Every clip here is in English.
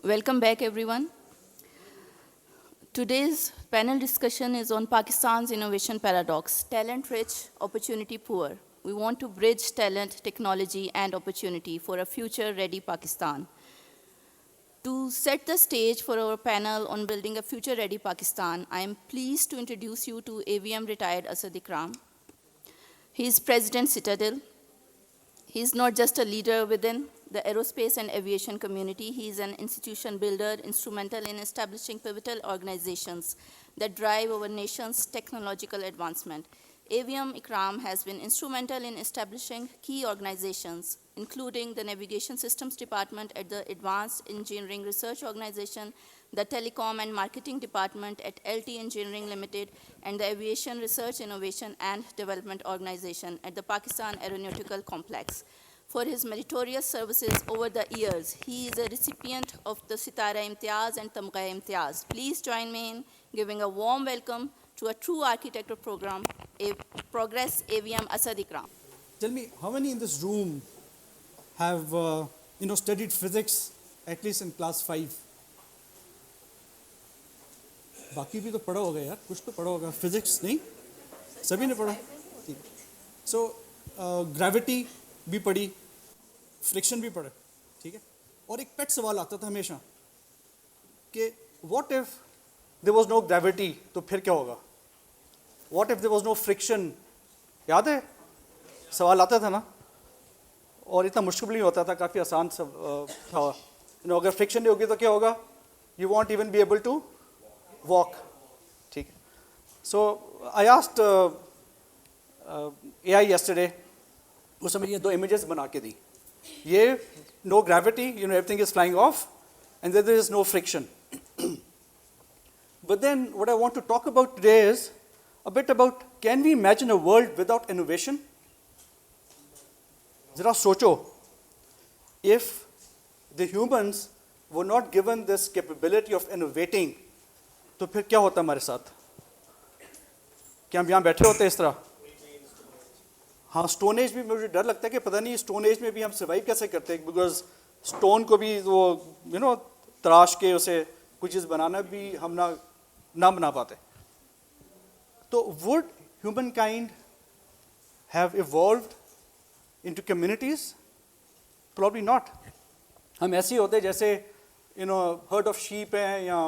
Welcome back, everyone. Today's panel discussion is on Pakistan's innovation paradox, talent rich, opportunity poor. We want to bridge talent, technology, and opportunity for a future-ready Pakistan. To set the stage for our panel on building a future-ready Pakistan, I am pleased to introduce you to AVM retired Asad Ikram. He is President Citadel. He is not just a leader within the aerospace and aviation community. He is an institution builder, instrumental in establishing pivotal organizations that drive our nation's technological advancement. AVM Ikram has been instrumental in establishing key organizations, including the Navigation Systems Department at the Advanced Engineering Research Organization, the Telecom and Marketing Department at LT Engineering Limited, and the Aviation Research, Innovation and Development Organization at the Pakistan Aeronautical Complex. For his meritorious services over the years, he is a recipient of the Sitara Imtiaz and Tamgha Imtiaz. Please join me in giving a warm welcome to a true architect of progress, AVM Asad Ikram. Tell me, how many in this room have studied physics at least in class 5? बाकी भी तो पढ़ा होगा यार, कुछ तो पढ़ा होगा. फिजिक्स नहीं, सभी ने पढ़ा. ठीक. So gravity भी पढ़ी, फ्रिक्शन भी पढ़ा, ठीक है. और एक पेट सवाल आता था हमेशा कि what if there was no gravity, तो फिर क्या होगा? What if there was no friction? याद है सवाल आता था ना, और इतना मुश्किल नहीं होता था, काफ़ी आसान था. अगर फ्रिक्शन नहीं होगी तो क्या होगा? You won't even be able to walk. ठीक है. So I asked AI yesterday, उस समय ये 2 images बना के दी. ये no gravity, everything is flying off, and then there is no friction. But then what I want to talk about today is a bit about, can we imagine a world without innovation? Zara socho, if the humans were not given this capability of innovating, तो फिर क्या होता हमारे साथ? क्या हम यहाँ बैठे होते इस तरह? हाँ, स्टोन एज भी मुझे डर लगता है कि पता नहीं स्टोन एज में भी हम सर्वाइव कैसे करते हैं, बिकॉज स्टोन को भी वो तराश के उसे कुछ चीज़ बनाना भी हम ना बना पाते. तो would humankind have evolved into communities? Probably not. हम ऐसे ही होते जैसे herd of sheep हैं या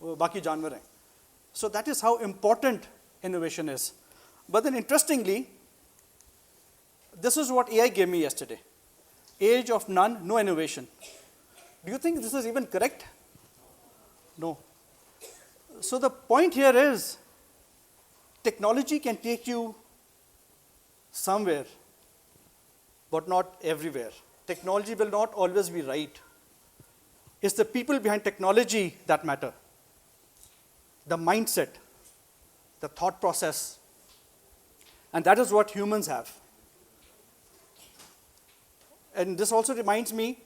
बाकी जानवर हैं. So that is how important innovation is. But then interestingly, this is what AI gave me yesterday. Age of none, no innovation. Do you think this is even correct? No. So the point here is, technology can take you somewhere, but not everywhere. Technology will not always be right. It's the people behind technology that matter. The mindset, the thought process. And that is what humans have. And this also reminds me,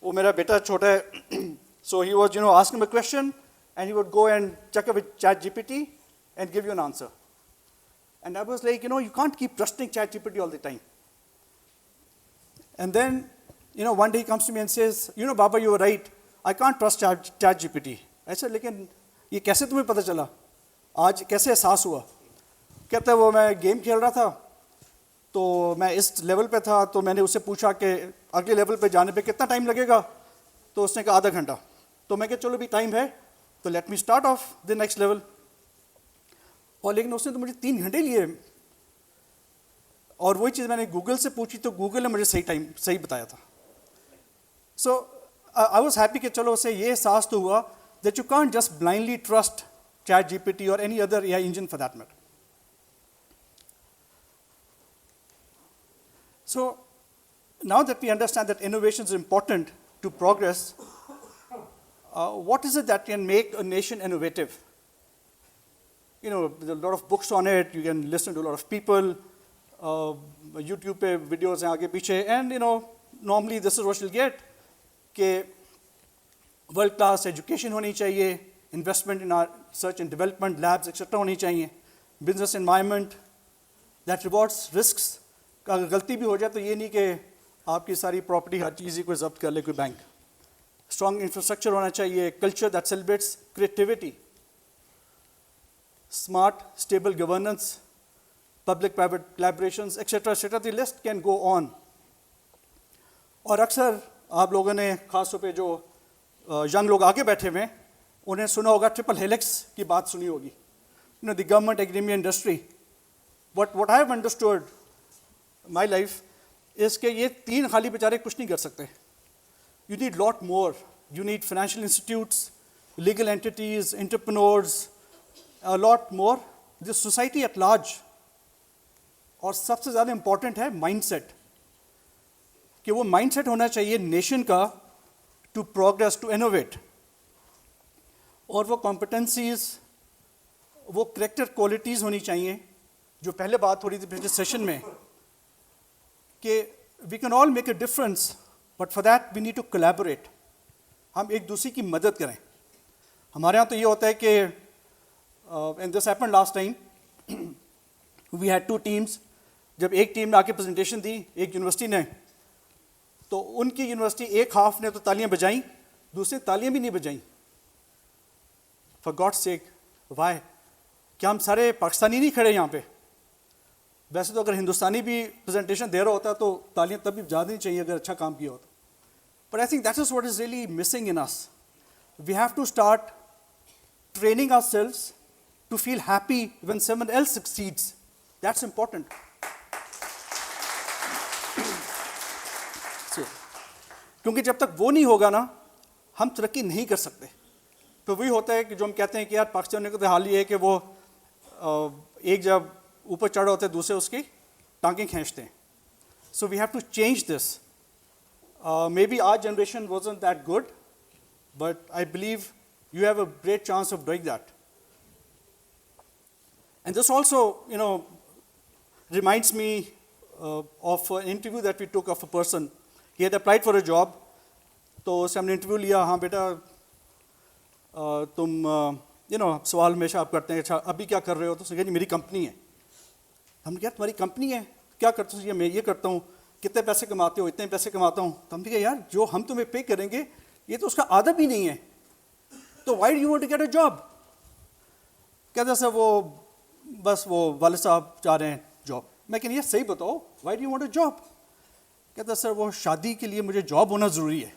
oh, mera beta chota hai. So he was, asking him a question, and he would go and check it with ChatGPT and give you an answer. And I was like, you can't keep trusting ChatGPT all the time. And then, one day he comes to me and says, Baba, you were right. I can't trust ChatGPT. I said, लेकिन ये कैसे तुम्हें पता चला? आज कैसे एहसास हुआ? कहता है वो मैं गेम खेल रहा था, तो मैं इस लेवल पे था, तो मैंने उससे पूछा कि अगले लेवल पे जाने पे कितना टाइम लगेगा? तो उसने कहा आधा घंटा. तो मैं कहा चलो भी टाइम है, तो let me start of the next level. और लेकिन उसने तो मुझे 3 घंटे लिए, और वही चीज़ मैंने गूगल से पूछी तो गूगल ने मुझे सही बताया था. सो आई वॉज हैप्पी कि चलो उसे ये एहसास तो हुआ that you can't just blindly trust ChatGPT or any other AI engine for that matter. So now that we understand that innovation is important to progress, what is it that can make a nation innovative? There's a lot of books on it. You can listen to a lot of people. YouTube pe videos hain aage piche, and normally this is what you'll get. कि world class education होनी चाहिए, investment in are research and development labs etcetera होनी चाहिए, business environment that rewards risks. अगर गलती भी हो जाए तो ये नहीं कि आपकी सारी प्रॉपर्टी हर चीज़ ही कोई जब्त कर ले कोई बैंक. स्ट्रॉन्ग इंफ्रास्ट्रक्चर होना चाहिए, culture that celebrates creativity, smart, stable governance, public-private collaborations, etc. The list can go on. और अक्सर आप लोगों ने खास तौर पे जो यंग लोग आगे बैठे हुए हैं उन्हें सुना होगा ट्रिपल हेलिक्स की बात सुनी होगी, the government, academia, industry. what I have understood my life is कि ये तीन खाली बेचारे कुछ नहीं कर सकते. You need lot more. You need financial institutes, legal entities, entrepreneurs, a lot more, the society at large. और सबसे ज़्यादा इम्पॉर्टेंट है माइंडसेट, कि वो माइंडसेट होना चाहिए नेशन का टू प्रोग्रेस, टू इनोवेट. और वो कॉम्पिटेंसीज, वो करेक्टर क्वालिटीज़ होनी चाहिए जो पहले बात हो रही थी पिछले सेशन में, कि we can all make a difference, but for that we need to collaborate. हम एक दूसरे की मदद करें. हमारे यहाँ तो ये होता है कि and this happened last time. We had two teams. जब एक टीम ने आके प्रेजेंटेशन दी एक यूनिवर्सिटी ने, तो उनकी यूनिवर्सिटी एक हाफ ने तो तालियां बजाई, दूसरे तालियां भी नहीं बजाई. For God's sake, why? क्या हम सारे पाकिस्तानी नहीं खड़े यहाँ पे? वैसे तो अगर हिंदुस्तानी भी प्रेजेंटेशन दे रहा होता तो तालियां तब भी बजा देनी चाहिए अगर अच्छा काम किया होता. But I think that is what is really missing in us. We have to start training ourselves to feel happy when someone else succeeds. That's important. So, क्योंकि जब तक वो नहीं होगा ना, हम तरक्की नहीं कर सकते. तो वही होता है कि जो हम कहते हैं कि यार पाकिस्तान का तो हाल ये है कि वो एक जब ऊपर चढ़ होते हैं दूसरे उसकी टांगें खींचते हैं. So we have to change this. Maybe our generation wasn't that good, but I believe you have a great chance of doing that. And this also, reminds me of an interview that we took of a person. He had applied for a job. तो उससे हमने interview लिया. हाँ बेटा, तुम सवाल हमेशा आप करते हैं, अच्छा अभी क्या कर रहे हो? तो उसने कहा जी मेरी कंपनी है. हमने कहा तुम्हारी कंपनी है, क्या करते हो? मैं ये करता हूँ. कितने पैसे कमाते हो? इतने पैसे कमाता हूँ. तो हमने कहा यार जो हम तुम्हें पे करेंगे ये तो उसका आधा भी नहीं है, तो why do you want to get a job? कहते सर वो बस वो वाले साहब चाह रहे हैं जॉब. मैं कहनी ये सही बताओ, Y do you want a job? कहता सर वो शादी के लिए मुझे जॉब होना ज़रूरी है.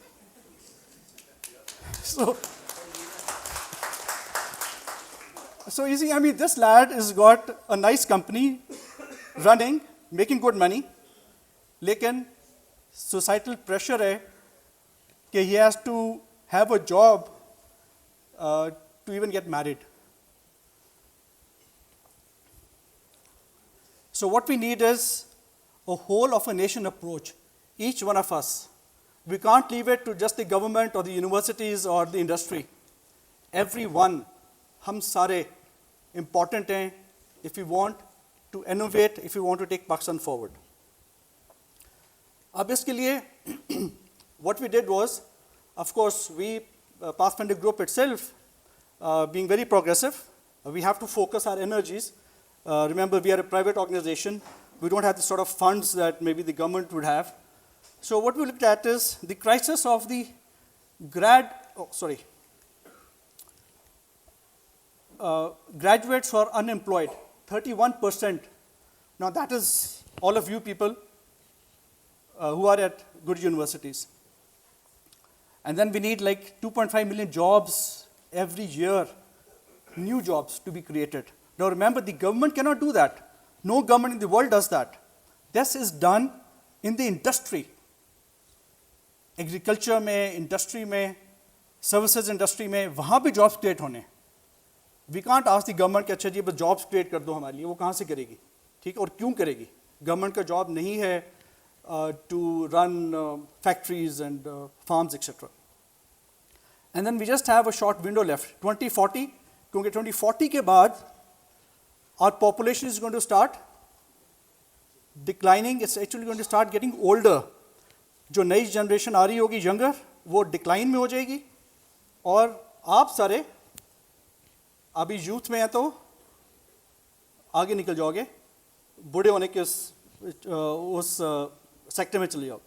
So you see, I mean, this lad has got a nice company running, making good money, लेकिन societal pressure है कि he has to have a job to even get married. So what we need is a whole of a nation approach, each one of us. We can't leave it to just the government or the universities or the industry. Everyone, हम सारे important हैं if we want to innovate, if we want to take Pakistan forward. अब इसके लिए what we did was, of course, we, Pathfinder Group itself, being very progressive, we have to focus our energies. Remember, we are a private organization. We don't have the sort of funds that maybe the government would have. So what we looked at is the crisis of the graduates who are unemployed, 31%. Now that is all of you people who are at good universities. And then we need like 2.5 million jobs every year, new jobs to be created. Now remember, the government cannot do that. No government in the world does that. This is done in the industry. Agriculture में, industry में, services industry में, वहाँ भी jobs create होने. We can't ask the government कि अच्छा जी बस jobs create कर दो हमारे लिए, वो कहाँ से करेगी? ठीक, और क्यों करेगी? Government का job नहीं है to run factories and farms, etc. And then we just have a short window left, 2040, क्योंकि 2040 के बाद our population is going to start declining. It's actually going to start getting older. जो नई generation आ रही होगी younger, वो decline में हो जाएगी, और आप सारे अभी यूथ में हैं तो आगे निकल जाओगे, बूढ़े होने के उस सेक्टर में चले जाओ.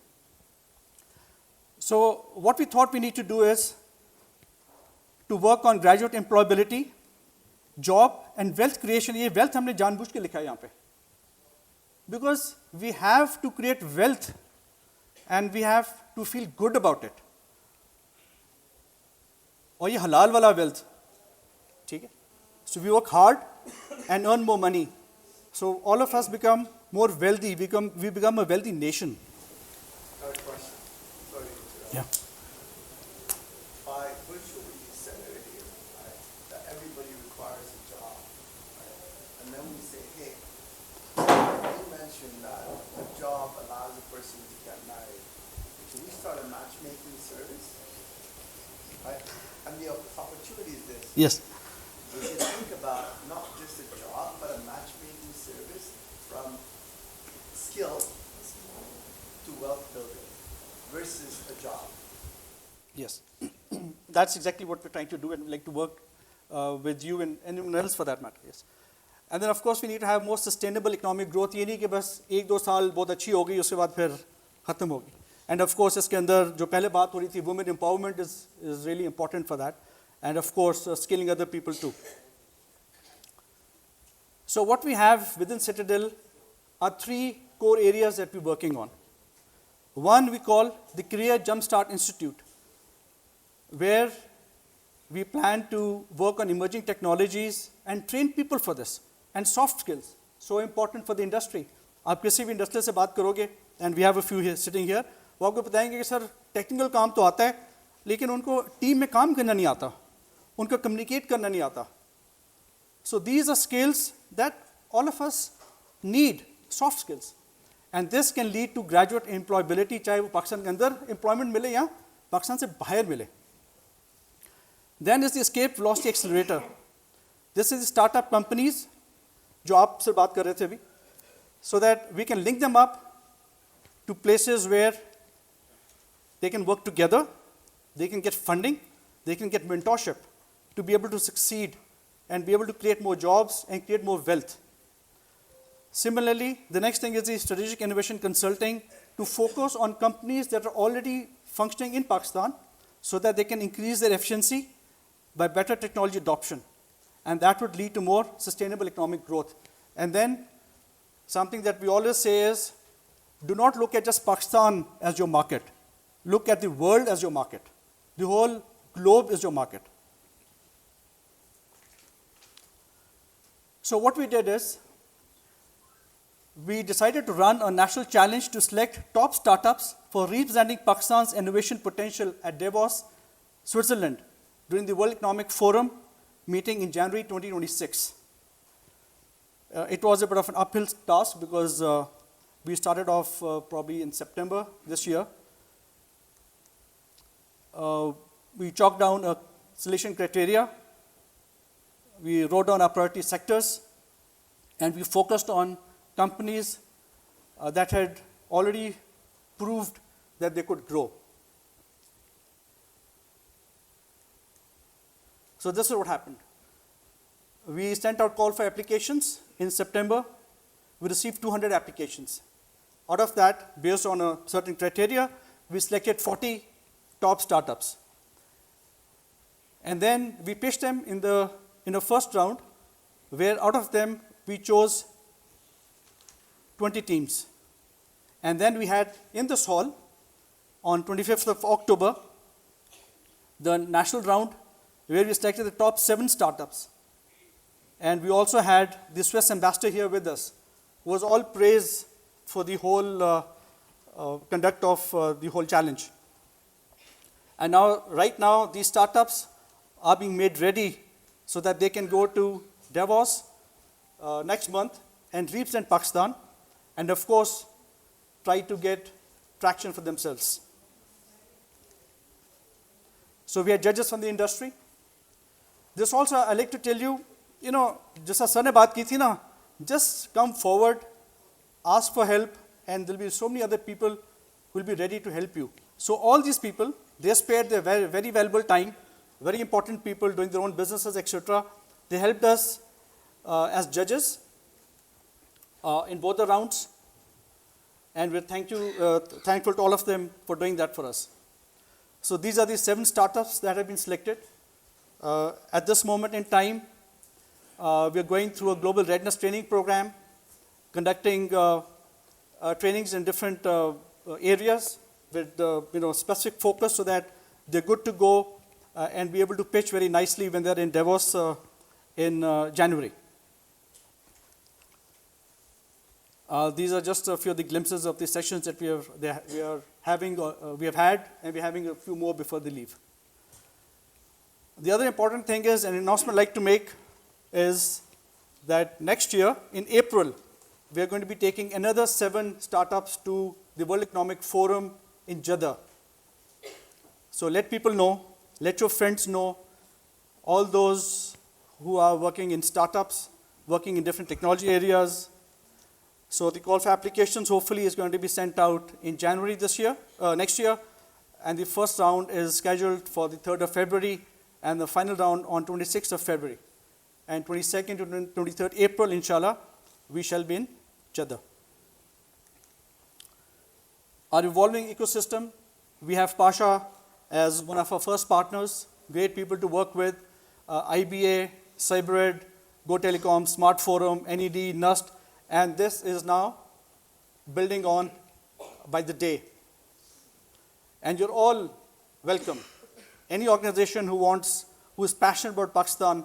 So what we thought we need to do is to work on graduate employability, job and wealth creation. ये wealth हमने जानबूझ के लिखा है यहाँ पे. Because we have to create wealth and we have to feel good about it. और ये हलाल वाला wealth, ठीक है? So we work hard and earn more money. So all of us become more wealthy. We become a wealthy nation. I have a question. Sorry to interrupt. Yeah. By virtually you said earlier, right, that everybody requires a job, right? And then we say, hey, you mentioned that a job allows a person to get married. Can we start a matchmaking service? Right? And the opportunity is this. Yes. We should think about not just a job, but a matchmaking service from skill to wealth building versus a job. Yes. That's exactly what we're trying to do, and we'd like to work with you and anyone else for that matter. Yes. And then of course we need to have more sustainable economic growth. ये नहीं कि बस एक दो साल बहुत अच्छी हो गई उसके बाद फिर खत्म होगी. And of course इसके अंदर जो पहले बात हो रही थी, women empowerment is really important for that. And of course skilling other people too. So what we have within Citadel are three core areas that we're working on. One we call the Career Jumpstart Institute, where we plan to work on emerging technologies and train people for this, and soft skills, so important for the industry. आप किसी भी industry से बात करोगे, and we have a few here sitting here, वो आपको बताएंगे कि सर टेक्निकल काम तो आता है, लेकिन उनको टीम में काम करना नहीं आता, उनको कम्युनिकेट करना नहीं आता. So these are skills that all of us need, soft skills. And this can lead to graduate employability, चाहे वो पाकिस्तान के अंदर employment मिले या पाकिस्तान से बाहर मिले. Then is the Escape Velocity Accelerator. This is the startup companies जो आपसे बात कर रहे थे अभी, so that we can link them up to places where they can work together, they can get funding, they can get mentorship to be able to succeed and be able to create more jobs and create more wealth. Similarly, the next thing is the strategic innovation consulting, to focus on companies that are already functioning in Pakistan so that they can increase their efficiency by better technology adoption. And that would lead to more sustainable economic growth. And then something that we always say is, do not look at just Pakistan as your market. Look at the world as your market. The whole globe is your market. So what we did is, we decided to run a national challenge to select top startups for representing Pakistan's innovation potential at Davos, Switzerland, during the World Economic Forum meeting in January 2026. It was a bit of an uphill task because we started off probably in September this year. We chalked down a selection criteria. We wrote down our priority sectors, and we focused on companies that had already proved that they could grow. So this is what happened. We sent out call for applications in September. We received 200 applications. Out of that, based on a certain criteria, we selected 40 top startups. And then we pitched them in the first round, where out of them we chose 20 teams. And then we had in this hall on 25th of October the national round, where we selected the top 7 startups. And we also had the Swiss ambassador here with us, who was all praise for the whole conduct of the whole challenge. And now, right now, these startups are being made ready so that they can go to Davos next month and represent Pakistan, and of course, try to get traction for themselves. So we are judges from the industry. This also, I like to tell you, जैसा sir ने बात की थी ना, just come forward, ask for help, and there will be so many other people who will be ready to help you. So all these people, they spared their very, very valuable time, very important people doing their own businesses, etc. They helped us as judges in both the rounds, and we're thankful to all of them for doing that for us. So these are the 7 startups that have been selected. At this moment in time, we are going through a global readiness training program, conducting trainings in different areas with specific focus so that they're good to go and be able to pitch very nicely when they're in Davos in January. These are just a few of the glimpses of the sessions that we have had, and we're having a few more before they leave. The other important thing is, an announcement I'd like to make is that next year, in April, we are going to be taking another 7 startups to the World Economic Forum in Jeddah. So let people know, let your friends know, all those who are working in startups, working in different technology areas. So the call for applications hopefully is going to be sent out in January next year, and the first round is scheduled for the 3rd of February, and the final round on 26th of February. And 22nd to 23rd April, inshallah, we shall be in Jeddah. Our evolving ecosystem, we have Pasha as one of our first partners, great people to work with, IBA, Cybered, Go Telecom, Smart Forum, NED, NUST, and this is now building on by the day. And you're all welcome. Any organization who is passionate about Pakistan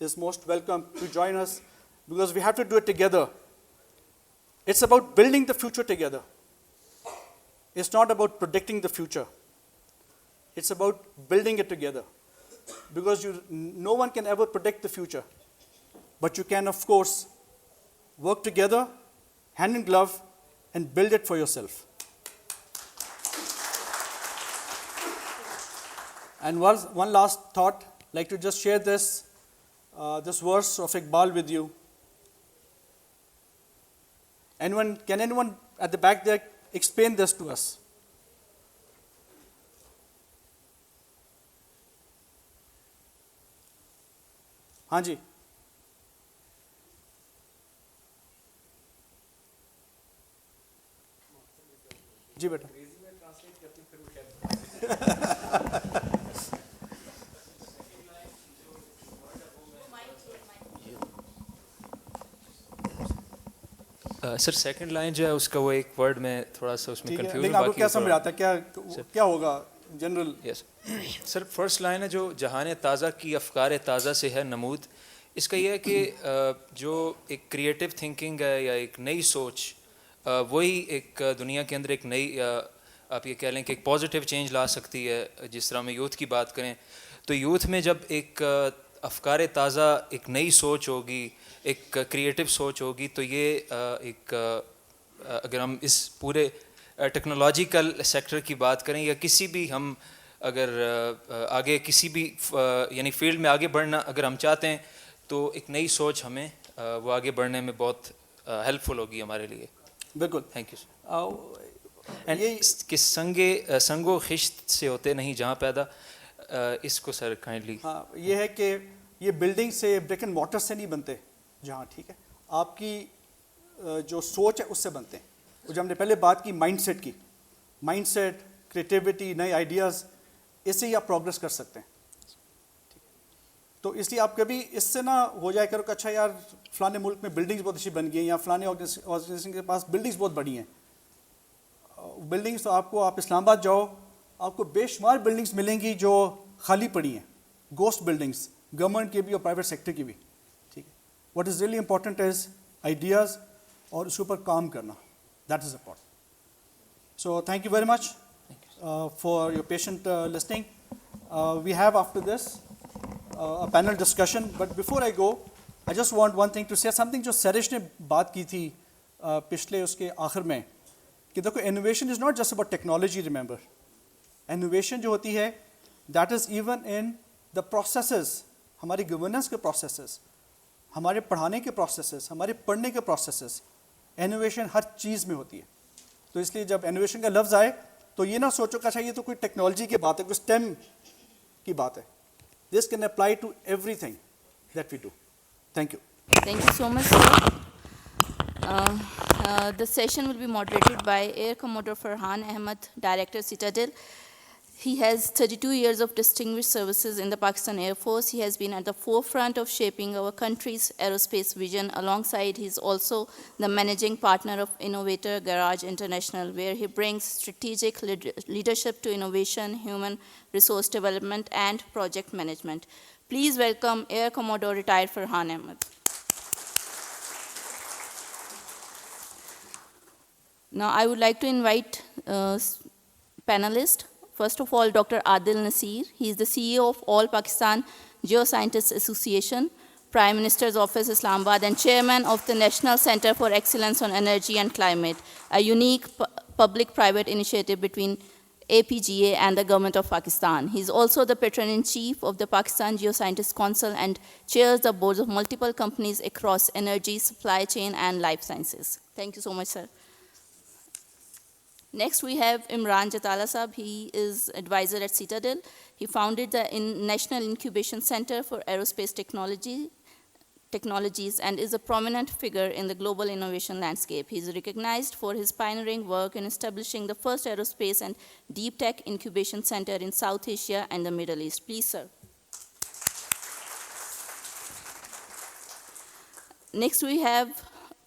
is most welcome to join us, because we have to do it together. It's about building the future together. It's not about predicting the future. It's about building it together. Because no one can ever predict the future. But you can, of course, work together, hand in glove, and build it for yourself. And one last thought, I'd like to just share this verse of Iqbal with you. Can anyone at the back there explain this to us? Hanji. जी बेटा sir second line जो है उसका वो एक word में थोड़ा सा उसमें ठीक है, कंफ्यूजन लेकिन आपको क्या समझ आता है, क्या होगा general? Yes sir, first line है जो जहान ताज़ा की अफकार ताज़ा से है नमूद। इसका यह है कि जो एक क्रिएटिव थिंकिंग है या एक नई सोच, वही एक दुनिया के अंदर एक नई आप ये कह लें कि एक पॉजिटिव चेंज ला सकती है। जिस तरह हम यूथ की बात करें तो यूथ में जब एक अफकार ताज़ा, एक नई सोच होगी, एक क्रिएटिव सोच होगी, तो ये एक अगर हम इस पूरे टेक्नोलॉजिकल सेक्टर की बात करें या किसी भी हम अगर आगे किसी भी यानी फील्ड में आगे बढ़ना अगर हम चाहते हैं तो एक नई सोच हमें वो आगे बढ़ने में बहुत हेल्पफुल होगी हमारे लिए। बिल्कुल, थैंक यू सर। एंड ये कि संगो खिश्त से होते नहीं जहाँ पैदा, इसको सर काइंडली। हाँ, ये है कि ये बिल्डिंग से, ब्रिक एंड मॉर्टर से नहीं बनते जहाँ, ठीक है, आपकी जो सोच है उससे बनते हैं। जो हमने पहले बात की माइंडसेट की, माइंडसेट, क्रिएटिविटी, नए आइडियाज़, इससे ही आप प्रोग्रेस कर सकते हैं। तो इसलिए आप कभी इससे ना हो जाए करो कि अच्छा यार फलाने मुल्क में बिल्डिंग्स बहुत अच्छी बन गई हैं या फलाने ऑर्गेनाइजेशन के पास बिल्डिंग्स बहुत बड़ी हैं। बिल्डिंग्स तो आप इस्लामाबाद जाओ, आपको बेशुमार बिल्डिंग्स मिलेंगी जो खाली पड़ी हैं, गोस्ट बिल्डिंग्स, गवर्नमेंट की भी और प्राइवेट सेक्टर की भी, ठीक है। What is really important is ideas और उसके ऊपर काम करना, that is important. So thank you very much for your patient listening. We have after this a panel discussion, but before I go, I just want one thing to say, something जो सरिश ने बात की थी पिछले उसके आखिर में, कि देखो innovation is not just about technology, remember, innovation जो होती है that is even in the processes, हमारी governance के processes, हमारे पढ़ाने के processes, हमारे पढ़ने के processes, innovation हर चीज़ में होती है। तो इसलिए जब innovation का लफ्ज़ आए तो ये ना सोचो कि अच्छा ये तो कोई टेक्नोलॉजी की बात है, कोई STEM की बात है। This can apply to everything that we do. Thank you. Thank you so much, sir. The session will be moderated by Air Commodore Farhan Ahmed, Director, Citadel. He has 32 years of distinguished services in the Pakistan Air Force. He has been at the forefront of shaping our country's aerospace vision. Alongside, he's also the managing partner of Innovator Garage International, where he brings strategic leadership to innovation, human resource development, and project management. Please welcome Air Commodore retired Farhan Ahmed. Now, I would like to invite panelists. First of all, Dr. Adil Nasir. He is the CEO of All Pakistan Geoscientists Association, Prime Minister's Office, Islamabad, and Chairman of the National Center for Excellence on Energy and Climate, a unique public-private initiative between APGA and the Government of Pakistan. He is also the Patron-in-Chief of the Pakistan Geoscientists Council and chairs the boards of multiple companies across energy, supply chain, and life sciences. Thank you so much, sir. Next, we have Imran Jatala Sahab. He is advisor at Citadel. He founded the National Incubation Center for Aerospace Technologies and is a prominent figure in the global innovation landscape. He is recognized for his pioneering work in establishing the first aerospace and deep tech incubation center in South Asia and the Middle East. Please, sir. Next, we have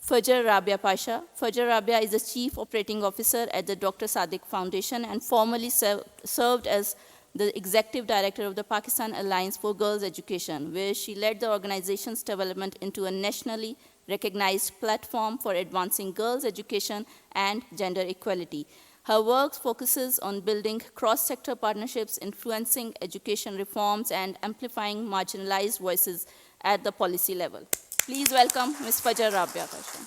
Fajr Rabia Pasha. Fajr Rabia is the Chief Operating Officer at the Dr. Sadiq Foundation and formerly served as the Executive Director of the Pakistan Alliance for Girls Education, where she led the organization's development into a nationally recognized platform for advancing girls' education and gender equality. Her work focuses on building cross-sector partnerships, influencing education reforms, and amplifying marginalized voices at the policy level. Please welcome Ms. Fajr Rabia Pasha.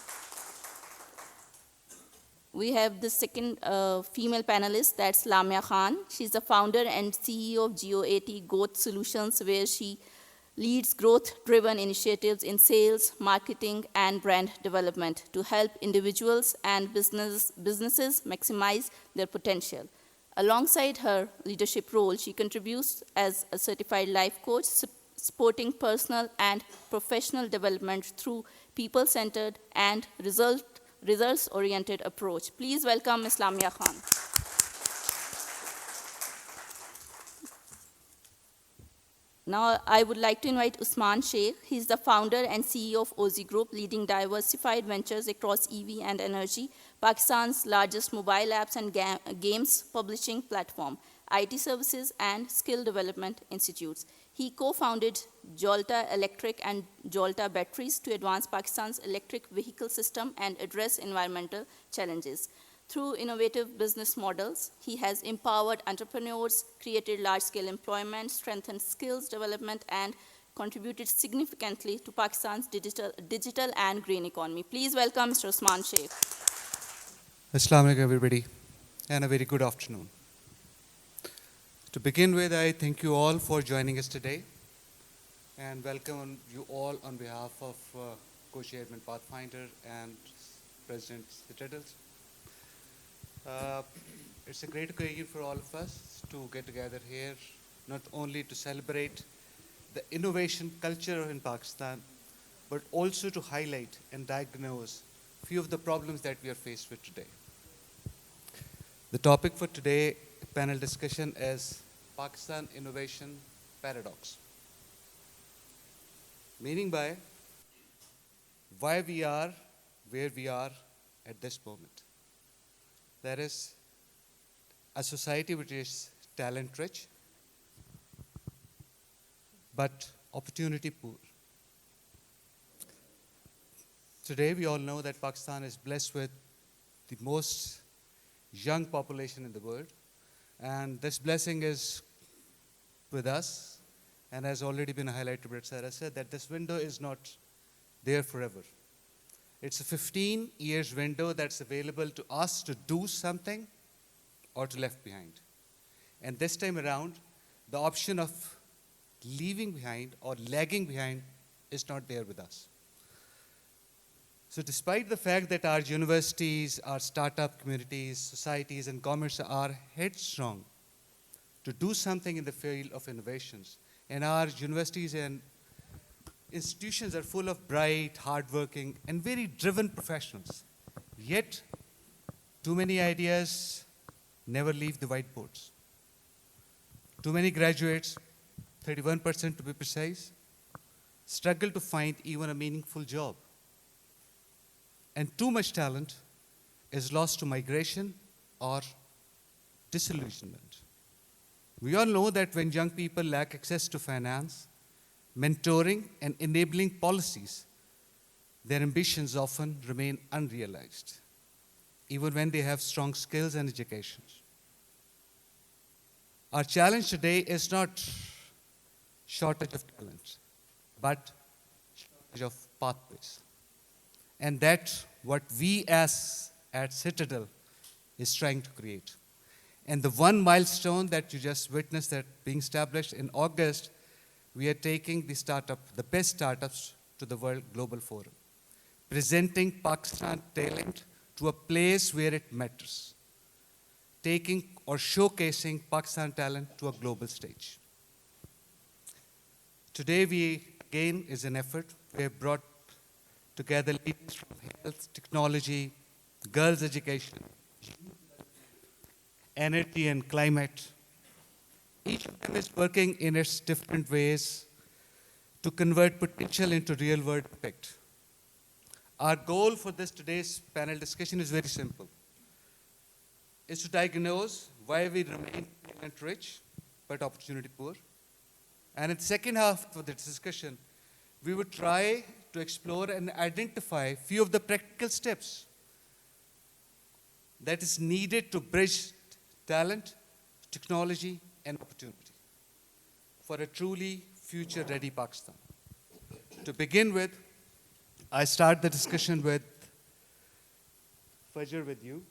We have the second female panelist, that's Lamia Khan. She's the founder and CEO of GeoAT Growth Solutions, where she leads growth-driven initiatives in sales, marketing, and brand development to help individuals and businesses maximize their potential. Alongside her leadership role, she contributes as a certified life coach, supporting personal and professional development through people-centered and results-oriented approach. Please welcome Ms. Lamia Khan. Now, I would like to invite Usman Sheikh. He's the founder and CEO of Ozi Group, leading diversified ventures across EV and energy, Pakistan's largest mobile apps and games publishing platform, IT services, and skill development institutes. He co-founded Jolta Electric and Jolta Batteries to advance Pakistan's electric vehicle system and address environmental challenges. Through innovative business models, he has empowered entrepreneurs, created large-scale employment, strengthened skills development, and contributed significantly to Pakistan's digital and green economy. Please welcome Mr. Usman Sheikh. Assalamu alaikum, everybody, and a very good afternoon. To begin with, I thank you all for joining us today and welcome you all on behalf of Co-Chairman Pathfinder and President Citadels. It's a great occasion for all of us to get together here, not only to celebrate the innovation culture in Pakistan, but also to highlight and diagnose a few of the problems that we are faced with today. The topic for today's panel discussion is Pakistan Innovation Paradox. Meaning by why we are where we are at this moment. That is a society which is talent rich, but opportunity poor. Today we all know that Pakistan is blessed with the most young population in the world, and this blessing is with us, and has already been highlighted by Sarah said that this window is not there forever. It's a 15 years window that's available to us to do something or to left behind. And this time around, the option of leaving behind or lagging behind is not there with us. So despite the fact that our universities, our startup communities, societies, and commerce are headstrong to do something in the field of innovations, and our universities and institutions are full of bright, hardworking, and very driven professionals, yet too many ideas never leave the whiteboards. Too many graduates, 31% to be precise, struggle to find even a meaningful job. And too much talent is lost to migration or disillusionment. We all know that when young people lack access to finance, mentoring, and enabling policies, their ambitions often remain unrealized, even when they have strong skills and education. Our challenge today is not shortage of talent, but shortage of pathways. And that's what we as at Citadel is trying to create. And the one milestone that you just witnessed that being established in August, we are taking the best startups to the World Global Forum, presenting Pakistan talent to a place where it matters, taking or showcasing Pakistan talent to a global stage. Today, we again is an effort. We have brought together leaders from health, technology, girls' education, energy and climate. Each of them is working in its different ways to convert potential into real-world impact. Our goal for today's panel discussion is very simple. Is to diagnose why we remain talent-rich but opportunity poor. And in the second half of the discussion, we would try to explore and identify few of the practical steps that is needed to bridge talent, technology, and opportunity for a truly future-ready Pakistan. To begin with, I start the discussion with Fajr, with you.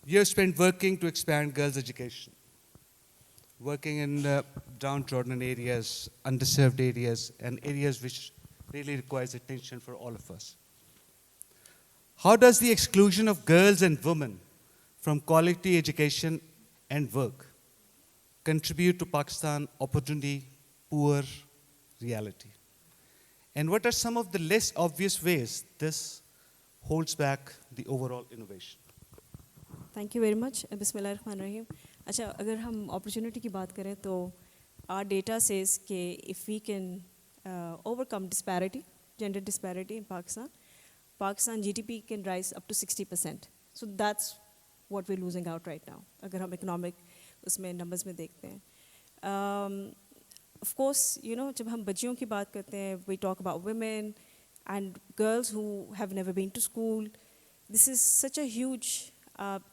You have spent working to expand girls' education, working in downtrodden areas, underserved areas, and areas which really requires attention for all of us. How does the exclusion of girls and women from quality education and work contribute to Pakistan opportunity poor reality? And what are some of the less obvious ways this holds back the overall innovation? Thank you very much बिस्मिल्लाहिर्रहमानिर्रहीम. अच्छा, अगर हम opportunity की बात करें तो our data says कि if we can overcome disparity, gender disparity in Pakistan GDP can rise up to 60%. So that's what we losing out right now अगर हम इकोनॉमिक उसमें नंबर्स में देखते हैं. ऑफ कोर्स यू नो, जब हम बच्चियों की बात करते हैं, we talk about women and girls who have never been to school. This is such a huge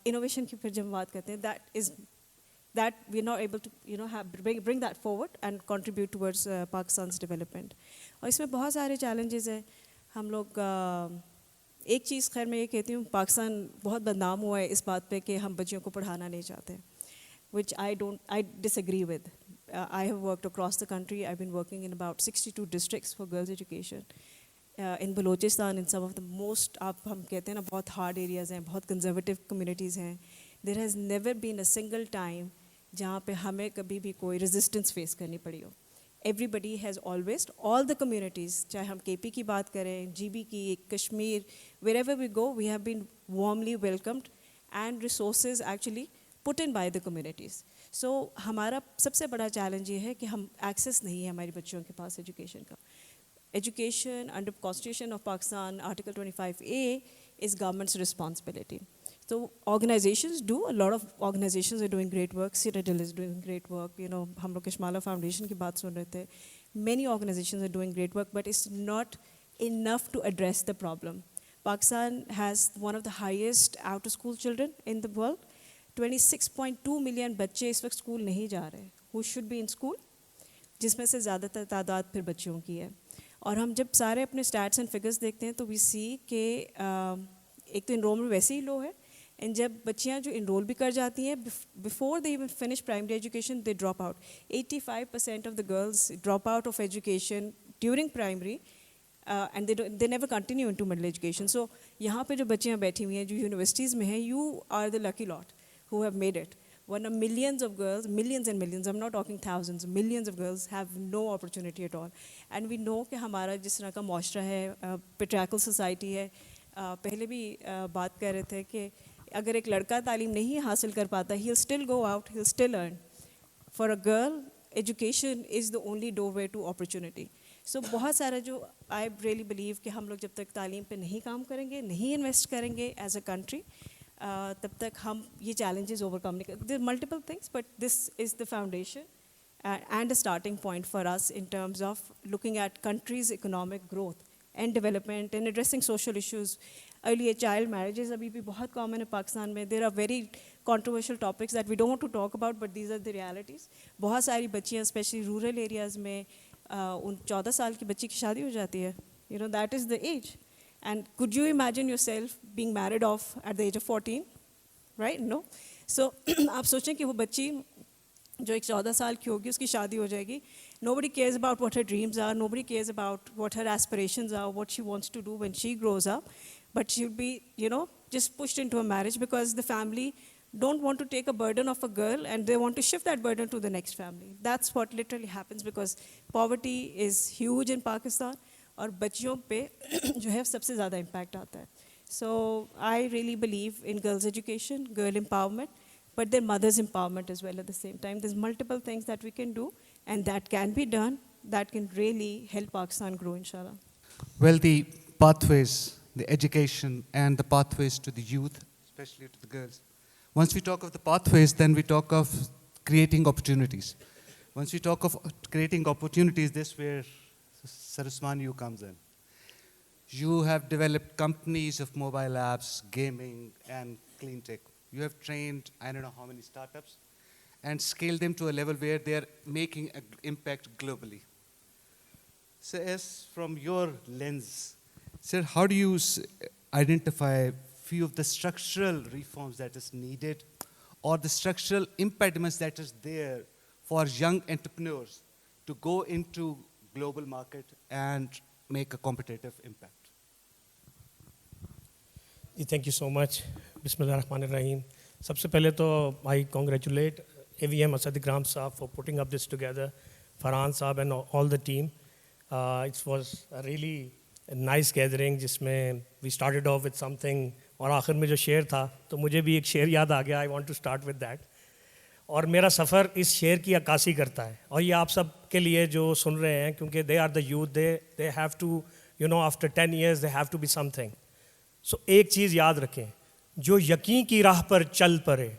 innovation की फिर जब हम बात करते हैं, that we're not able to bring that forward and contribute towards Pakistan's development. और इसमें बहुत सारे challenges हैं. हम लोग एक चीज़ खैर मैं ये कहती हूँ, पाकिस्तान बहुत बदनाम हुआ है इस बात पे कि हम बच्चियों को पढ़ाना नहीं चाहते, which I disagree with. I have worked across the country. I've been working in about 62 districts for girls' education. In Balochistan, in some of the most, आप हम कहते हैं ना, बहुत hard areas हैं, बहुत conservative communities हैं. There has never been a single time जहाँ पे हमें कभी भी कोई resistance face करनी पड़ी हो. Everybody has always, all the communities, चाहे हम KP की बात करें, GB की, Kashmir, wherever we go, we have been warmly welcomed and resources actually put in by the communities. So हमारा सबसे बड़ा challenge ये है कि हम access नहीं है हमारी बच्चियों के पास education का. Education under Constitution of Pakistan, Article 25A, is government's responsibility. So organizations do, a lot of organizations are doing great work. Citadel is doing great work. You know, हम लोग Kashmala Foundation की बात सुन रहे थे. Many organizations are doing great work, but it's not enough to address the problem. Pakistan has one of the highest out-of-school children in the world. 26.2 million बच्चे इस वक्त school नहीं जा रहे, who should be in school, जिसमें से ज़्यादातर तादाद फिर बच्चियों की है. और हम जब सारे अपने स्टैट्स एंड फिगर्स देखते हैं तो वी सी कि एक तो इनरोलमेंट वैसे ही लो है, एंड जब बच्चियां जो इनरोल भी कर जाती हैं, before they even finish primary education they drop out. 85% of the girls drop out of education during primary and they never continue into middle education. So यहाँ पे जो बच्चियाँ बैठी हुई हैं जो यूनिवर्सिटीज़ में हैं, you are the lucky lot who have made it. When millions of girls, millions and millions, I'm not talking thousands, millions of girls have no opportunity at all. And we know कि हमारा जिस तरह का माशरा है, patriarchal society है. पहले भी बात कर रहे थे कि अगर एक लड़का तालीम नहीं हासिल कर पाता, he'll still go out, he'll still earn. For a girl, education is the only doorway to opportunity. So बहुत सारा जो I really believe कि हम लोग जब तक तालीम पे नहीं काम करेंगे, नहीं इन्वेस्ट करेंगे as a country, तब तक हम ये challenges overcome नहीं कर. There are multiple things, but this is the foundation and a starting point for us in terms of looking at country's economic growth and development and addressing social issues. Earlier child marriages abhi bhi bahut common hai Pakistan mein. There are very controversial topics that we don't want to talk about, but these are the realities. बहुत सारी बच्चियाँ especially rural areas में उन 14 साल की बच्ची की शादी हो जाती है. You know, that is the age. And could you imagine yourself being married off at the age of 14? Right? No. So आप सोचें कि वो बच्ची जो एक 14 साल की होगी उसकी शादी हो जाएगी. Nobody cares about what her dreams are. Nobody cares about what her aspirations are, what she wants to do when she grows up. But she'll be, you know, just pushed into a marriage because the family don't want to take a burden of a girl and they want to shift that burden to the next family. That's what literally happens because poverty is huge in Pakistan और बच्चियों पे जो है सबसे ज़्यादा impact आता है. So I really believe in girls' education, girl empowerment, but their mother's empowerment as well at the same time. There's multiple things that we can do and that can be done that can really help Pakistan grow, inshallah. Well, the pathways, the education and the pathways to the youth, especially to the girls. Once we talk of the pathways, then we talk of creating opportunities. Once we talk of creating opportunities, this is where Sir Usman you comes in. You have developed companies of mobile apps, gaming, and clean tech. You have trained, I don't know how many startups, and scaled them to a level where they are making an impact globally. So as from your lens, sir, how do you identify few of the structural reforms that is needed or the structural impediments that is there for young entrepreneurs to go into global market and make a competitive impact? Thank you so much. Bismillahirrahmanirrahim. सबसे पहले तो I congratulate AVM Asad Ikram Saab for putting up this together, Farhan Saab and all the team. It was a really nice gathering जिसमें we started off with something और आखिर में जो शेर था तो मुझे भी एक शेर याद आ गया. I want to start with that. और मेरा सफ़र इस शेर की अक्कासी करता है और ये आप सब के लिए जो सुन रहे हैं क्योंकि they are the youth, they have to, you know, after 10 years they have to be something. So एक चीज़ याद रखें, जो यकीन की राह पर चल पड़े,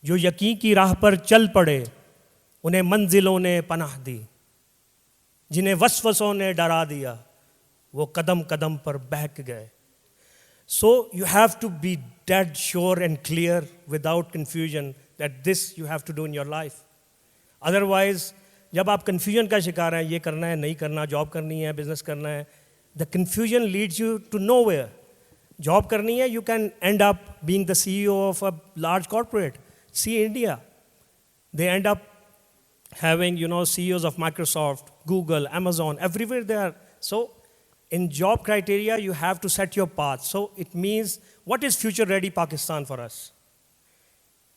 जो यकीन की राह पर चल पड़े, उन्हें मंजिलों ने पनाह दी, जिन्हें वसवसों ने डरा दिया, वो कदम कदम पर बहक गए. So you have to be dead sure and clear without confusion that this you have to do in your life. Otherwise, जब आप confusion का शिकार हैं, ये करना है, नहीं करना, जॉब करनी है, बिजनेस करना है, the confusion leads you to nowhere. Job करनी है, you can end up being the CEO of a large corporate. See India, they end up having, you know, CEOs of Microsoft, Google, Amazon, everywhere they are. So in job criteria, you have to set your path. So it means, what is future-ready Pakistan for us?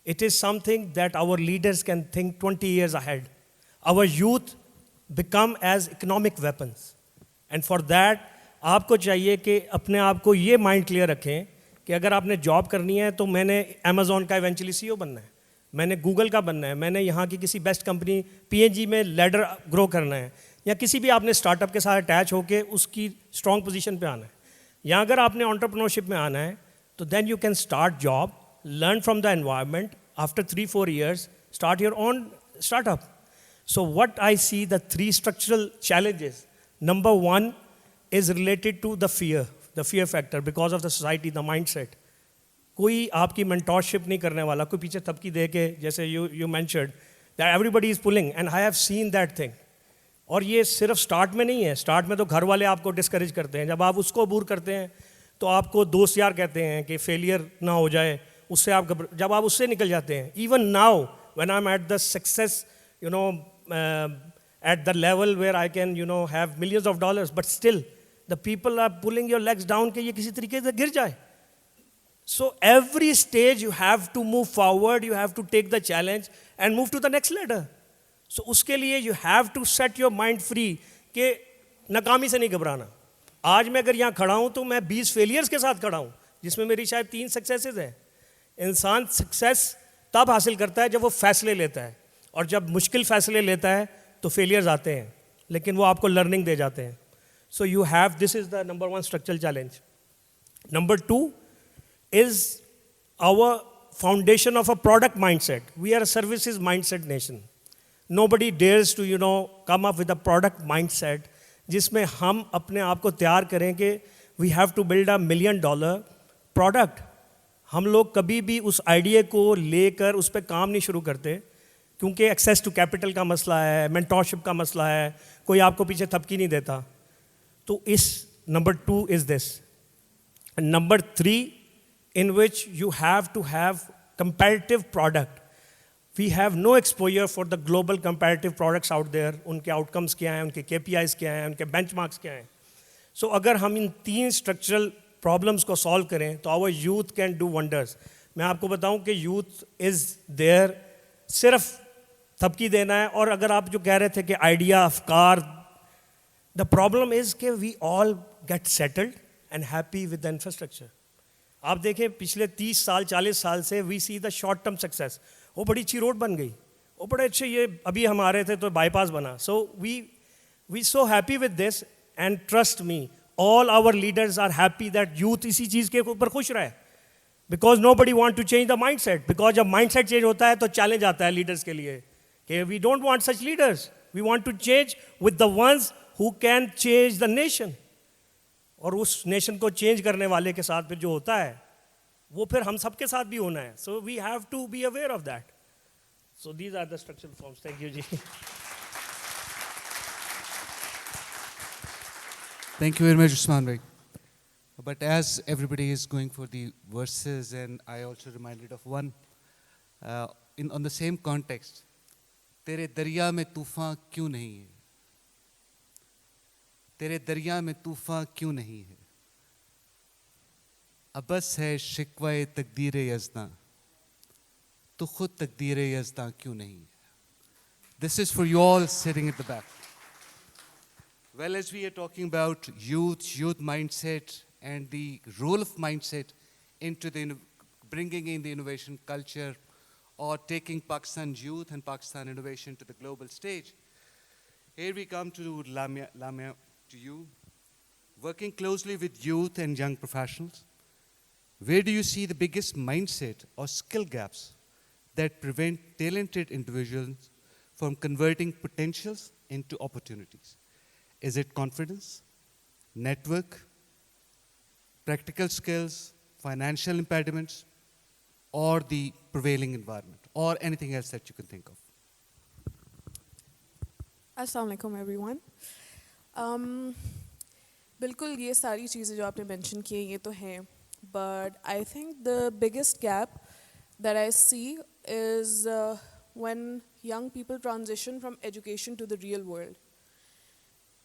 It is something that our leaders can think 20 years ahead. Our youth become as economic weapons. And for that, आपको चाहिए कि अपने आप को ये mind clear रखें कि अगर आपने जॉब करनी है तो मैंने अमेज़ॉन का इवेंचुअली CEO बनना है, मैंने गूगल का बनना है, मैंने यहाँ की किसी बेस्ट कंपनी PNG में लैडर ग्रो करना है, या किसी भी आपने स्टार्टअप के साथ अटैच होकर उसकी स्ट्रॉन्ग पोजीशन पे आना है, या अगर आपने एंटरप्रेन्योरशिप में आना है तो then you can start job, learn from the environment, after 3-4 years start your own startup. So what I see, the 3 structural challenges. Number 1 is related to the fear factor because of the society, the mindset. कोई आपकी mentorship नहीं करने वाला, कोई पीछे थपकी दे के, जैसे you mentioned that everybody is pulling, and I have seen that thing. और ये सिर्फ स्टार्ट में नहीं है, स्टार्ट में तो घर वाले आपको डिस्करेज करते हैं, जब आप उसको अबूर करते हैं तो आपको दोस्त यार कहते हैं कि फेलियर ना हो जाए, उससे आप जब आप उससे निकल जाते हैं. Even now when I'm at the success, you know, at the level where I can, you know, have millions of dollars, but still the people are pulling your legs down कि ये किसी तरीके से गिर जाए. So every stage you have to move forward, you have to take the challenge and move to the next ladder. So उसके लिए you have to set your mind free कि नाकामी से नहीं घबराना. आज मैं अगर यहाँ खड़ा हूँ तो मैं 20 फेलियर्स के साथ खड़ा हूँ जिसमें मेरी शायद 3 सक्सेसेस हैं. इंसान सक्सेस तब हासिल करता है जब वो फैसले लेता है, और जब मुश्किल फैसले लेता है तो फेलियर्स आते हैं, लेकिन वो आपको लर्निंग दे जाते हैं. So you have, this is the number 1 structural challenge. Number 2 is our foundation of a product mindset. We are a services mindset nation. Nobody dares to, come up with a product mindset जिसमें हम अपने आप को तैयार करें कि we have to build $1 million product. हम लोग कभी भी उस आइडिया को लेकर उस पर काम नहीं शुरू करते, क्योंकि एक्सेस टू कैपिटल का मसला है, मेंटोरशिप का मसला है, कोई आपको पीछे थपकी नहीं देता. तो इस number 2 is this. And number 3, in which you have to have comparative product. We have no exposure for the global comparative products out there. उनके outcomes क्या हैं, उनके KPIs क्या हैं, उनके benchmarks क्या हैं. So अगर हम इन 3 structural problems को solve करें तो our youth can do wonders. मैं आपको बताऊं कि youth is there, सिर्फ थपकी देना है. और अगर आप जो कह रहे थे कि idea, अफकार, the problem is कि we all get settled and happy with the infrastructure. आप देखें पिछले 30 साल 40 साल से we see the short term success. वो बड़ी अच्छी रोड बन गई, वो बड़े अच्छे, ये अभी हम आ रहे थे तो बाईपास बना. So we so happy with this, and trust me, all our leaders are happy that youth इसी चीज़ के ऊपर खुश रहे, because nobody want to change the mindset. Because जब mindset change होता है तो challenge आता है leaders के लिए कि we don't want such leaders. We want to change with the ones who can change the nation. और उस नेशन को चेंज करने वाले के साथ फिर जो होता है वो फिर हम सबके साथ भी होना है. So we have to be aware of that. So these are the structural forms. Thank you ji. Thank you very much, Usman bhai. But as everybody is going for the verses, and I also reminded of one, on the same context, तेरे दरिया में तूफान क्यों नहीं है, तेरे दरिया में तूफान क्यों नहीं है, अबस है शिकवाए तकदीर यज़दा, तो खुद तकदीर यज़दा क्यों नहीं है. This is for you all sitting at the back. Well, as we are talking about youth mindset, and the role of mindset into bringing in the innovation culture, or taking Pakistan's youth and Pakistan innovation to the global stage, here we come to Lamia, to you. Working closely with youth and young professionals, where do you see the biggest mindset or skill gaps that prevent talented individuals from converting potentials into opportunities? Is it confidence, network, practical skills, financial impediments, or the prevailing environment, or anything else that you can think of? Assalamu alaikum everyone. बिल्कुल ये सारी चीज़ें जो आपने mention की हैं ये तो हैं, but I think the biggest gap that I see is when young people transition from education to the real world.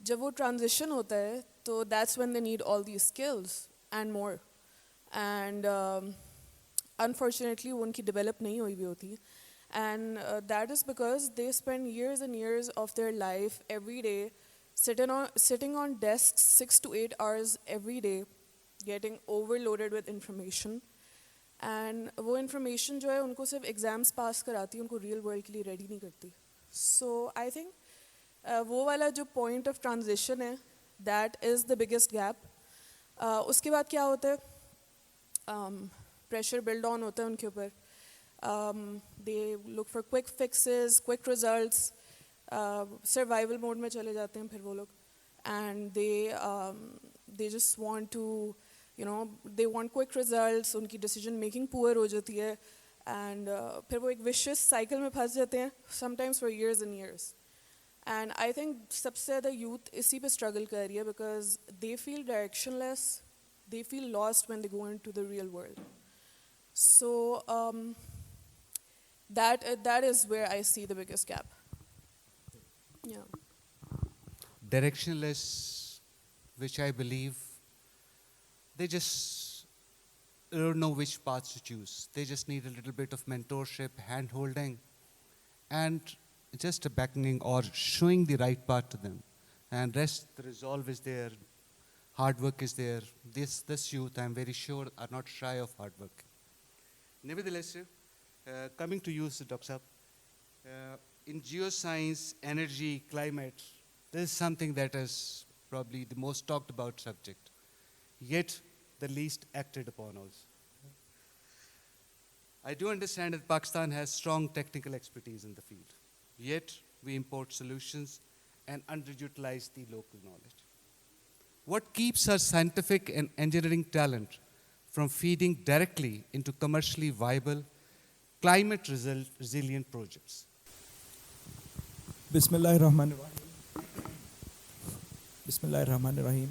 जब वो transition होता है तो that's when they need all these skills and more, and unfortunately वो उनकी develop नहीं हुई भी होती, and that is because they spend years and years of their life every day sitting on desks 6 to 8 hours every day, getting overloaded with information, and वो information जो है उनको सिर्फ exams pass कराती है, उनको real world के लिए ready नहीं करती. So I think वो वाला जो point of transition है, that is the biggest gap. उसके बाद क्या होता है, pressure build on होता है उनके ऊपर. They look for quick fixes, quick results, survival mode में चले जाते हैं फिर वो लोग, and they just want to, they want quick results, उनकी decision making poor हो जाती है, and फिर वो एक vicious cycle में फंस जाते हैं, sometimes for years and years. And I think सबसे ज़्यादा youth इसी पे struggle कर रही है, because they feel directionless, they feel lost when they go into the real world. So that is where I see the biggest gap. Yeah. Directionless, which I believe they just don't know which paths to choose. They just need a little bit of mentorship, hand-holding, and just a beckoning or showing the right path to them. And rest, the resolve is there, hard work is there. This youth, I'm very sure, are not shy of hard work. Nevertheless, sir, coming to you, Sir Dr. Saab, in geoscience, energy, climate, this is something that is probably the most talked about subject, yet the least acted upon also. I do understand that Pakistan has strong technical expertise in the field, yet we import solutions and underutilize the local knowledge. What keeps our scientific and engineering talent from feeding directly into commercially viable, climate resilient projects? Bismillahirrahmanirrahim. Bismillahirrahmanirrahim.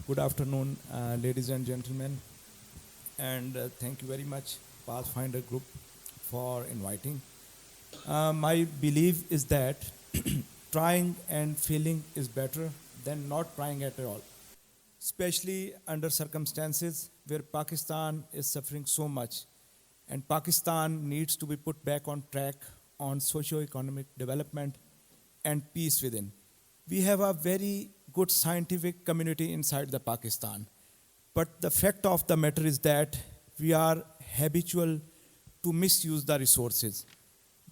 Good afternoon, ladies and gentlemen, and thank you very much, Pathfinder Group, for inviting. My belief is that trying and failing is better than not trying at all, especially under circumstances where Pakistan is suffering so much, and Pakistan needs to be put back on track on socio-economic development and peace within. We have a very good scientific community inside the Pakistan, but the fact of the matter is that we are habitual to misuse the resources.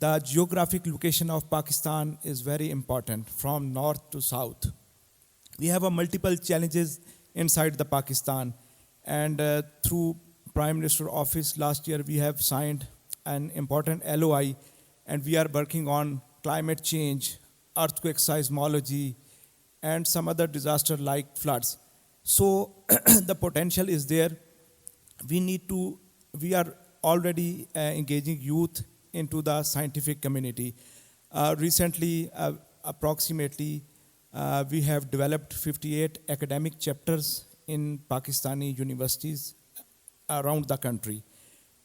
The geographic location of Pakistan is very important from north to south. We have a multiple challenges inside the Pakistan, and through Prime Minister Office last year we have signed an important LOI, and we are working on climate change, earthquake seismology, and some other disaster like floods. So the potential is there. We are already engaging youth into the scientific community. Recently, approximately, we have developed 58 academic chapters in Pakistani universities around the country.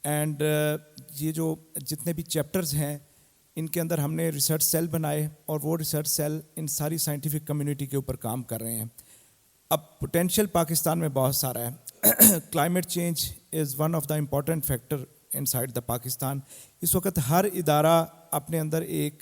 And ये जो जितने भी chapters हैं, इनके अंदर हमने research cell बनाए, और वो रिसर्च सेल इन सारी साइंटिफिक कम्युनिटी के ऊपर काम कर रहे हैं. अब पोटेंशियल पाकिस्तान में बहुत सारा है. Climate change is one of the important factor inside the Pakistan. इस वक्त हर इदारा अपने अंदर एक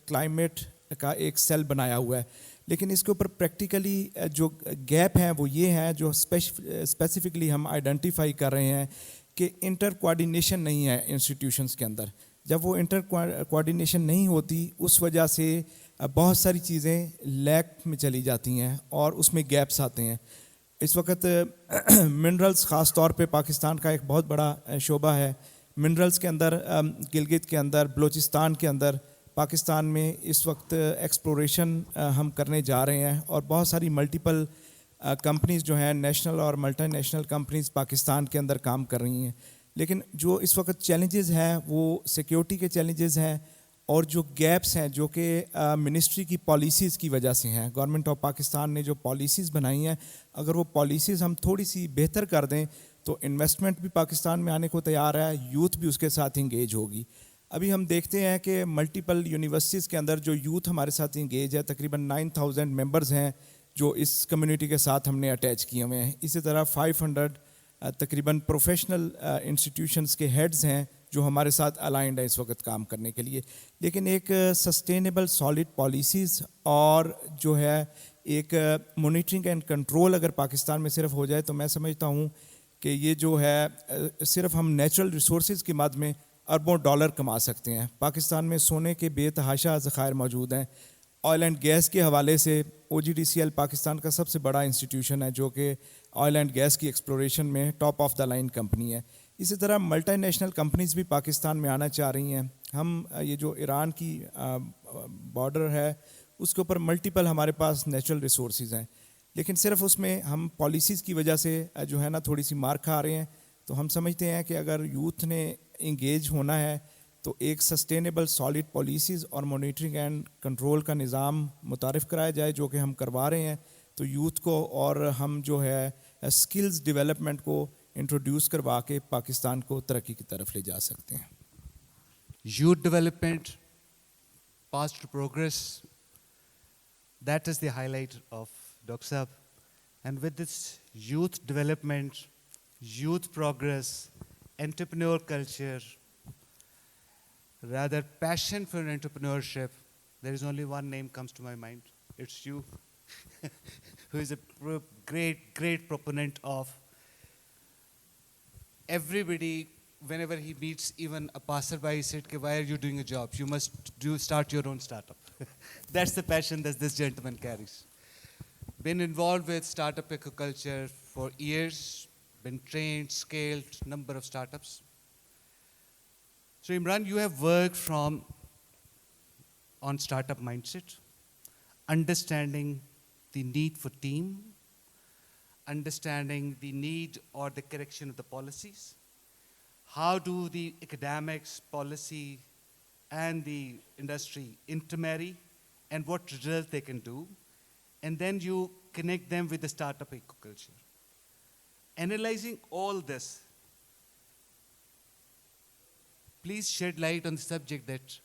क्लाइमेट का एक सेल बनाया हुआ है, लेकिन इसके ऊपर प्रैक्टिकली जो गैप हैं वो ये हैं जो स्पेसिफिकली हम आइडेंटिफाई कर रहे हैं कि इंटर कोऑर्डिनेशन नहीं है इंस्टीट्यूशंस के अंदर. जब वो इंटर कोऑर्डिनेशन नहीं होती, उस वजह से बहुत सारी चीज़ें लैक में चली जाती हैं और उसमें गैप्स आते हैं. इस वक्त मिनरल्स ख़ास तौर पे पाकिस्तान का एक बहुत बड़ा शोबा है. मिनरल्स के अंदर गिलगित के अंदर, बलूचिस्तान के अंदर, पाकिस्तान में इस वक्त एक्सप्लोरेशन हम करने जा रहे हैं, और बहुत सारी मल्टीपल कंपनीज़ जो हैं, नेशनल और मल्टीनेशनल कंपनीज़ पाकिस्तान के अंदर काम कर रही हैं. लेकिन जो इस वक्त चैलेंजेस हैं वो सिक्योरिटी के चैलेंजेस हैं, और जो गैप्स हैं जो कि मिनिस्ट्री की पॉलिसीज़ की वजह से हैं. गवर्नमेंट ऑफ पाकिस्तान ने जो पॉलिसीज़ बनाई हैं, अगर वो पॉलिसीज़ हम थोड़ी सी बेहतर कर दें तो इन्वेस्टमेंट भी पाकिस्तान में आने को तैयार है, यूथ भी उसके साथ इंगेज होगी. अभी हम देखते हैं कि मल्टीपल यूनिवर्सिटीज़ के अंदर जो यूथ हमारे साथ इंगेज है, तकरीबन 9,000 मेंबर्स हैं जो इस कम्युनिटी के साथ हमने अटैच किए हुए हैं. इसी तरह 500 तकरीबन प्रोफेशनल इंस्टीट्यूशंस के हेड्स हैं जो हमारे साथ अलाइंड है इस वक्त काम करने के लिए. लेकिन एक सस्टेनेबल सॉलिड पॉलिसीज़ और जो है एक मॉनिटरिंग एंड कंट्रोल अगर पाकिस्तान में सिर्फ हो जाए, तो मैं समझता हूँ कि ये जो है सिर्फ हम नेचुरल रिसोर्सेज की मद में अरबों डॉलर कमा सकते हैं. पाकिस्तान में सोने के बेतहाशा ज़खायर मौजूद हैं. ऑयल एंड गैस के हवाले से OGDCL पाकिस्तान का सबसे बड़ा इंस्टीट्यूशन है जो कि ऑयल एंड गैस की एक्सप्लोरेशन में top of the line company है. इसी तरह मल्टीनेशनल कंपनीज़ भी पाकिस्तान में आना चाह रही हैं. हम ये जो ईरान की बॉर्डर है उसके ऊपर मल्टीपल हमारे पास नेचुरल रिसोर्सेज हैं, लेकिन सिर्फ उसमें हम पॉलिसीज़ की वजह से जो है ना थोड़ी सी मार खा रहे हैं. तो हम समझते हैं कि अगर यूथ ने इंगेज होना है तो एक सस्टेनेबल सॉलिड पॉलिसीज़ और मॉनिटरिंग एंड कंट्रोल का निज़ाम मुतारिफ़ कराया जाए, जो कि हम करवा रहे हैं. तो यूथ को और हम जो है स्किल्स डेवलपमेंट को इंट्रोड्यूस करवा के पाकिस्तान को तरक्की की तरफ ले जा सकते हैं. Youth development, past progress, that is the highlight of Dr. Saab. And with this youth development, youth progress, entrepreneur culture, rather passion for entrepreneurship, there is only one name comes to my mind. It's you, who is a great proponent of everybody whenever he meets even a passerby, he said, "Why are you doing a job? You must start your own startup." That's the passion that this gentleman carries. Been involved with startup ecoculture for years, been trained, scaled number of startups. So Imran, you have worked on startup mindset, understanding the need for team, understanding the need or the correction of the policies. How do the academics, policy, and the industry intermarry, and what result they can do, and then you connect them with the startup ecoculture. Analyzing all this, please shed light on the subject that,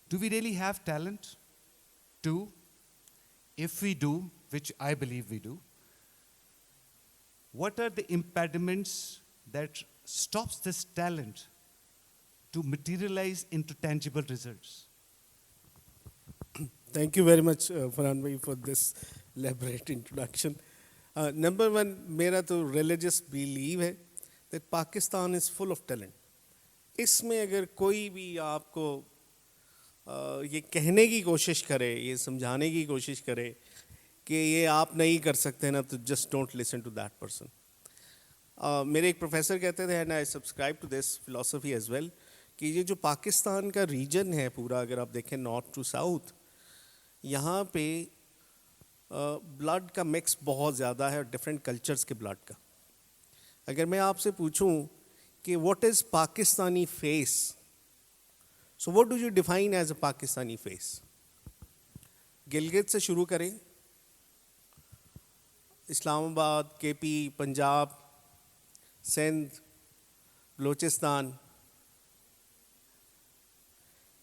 do we really have talent? Two, if we do, which I believe we do, what are the impediments that stops this talent to materialize into tangible results? Thank you very much, Farhan bhai, for this elaborate introduction. Number one, मेरा तो religious belief है that Pakistan is full of talent. इसमें अगर कोई भी आपको ये कहने की कोशिश करे, ये समझाने की कोशिश करे कि ये आप नहीं कर सकते ना, तो just don't listen to that person. मेरे एक प्रोफेसर कहते थे, and I subscribe to this philosophy as well, कि ये जो पाकिस्तान का रीजन है पूरा, अगर आप देखें नॉर्थ टू साउथ, यहाँ पे ब्लड का मिक्स बहुत ज़्यादा है, डिफरेंट कल्चर्स के ब्लड का. अगर मैं आपसे पूछूं कि what is Pakistani face, so what do you define as a Pakistani face? Gilgit से शुरू करें, Islamabad, KP, Punjab, Sindh, Balochistan,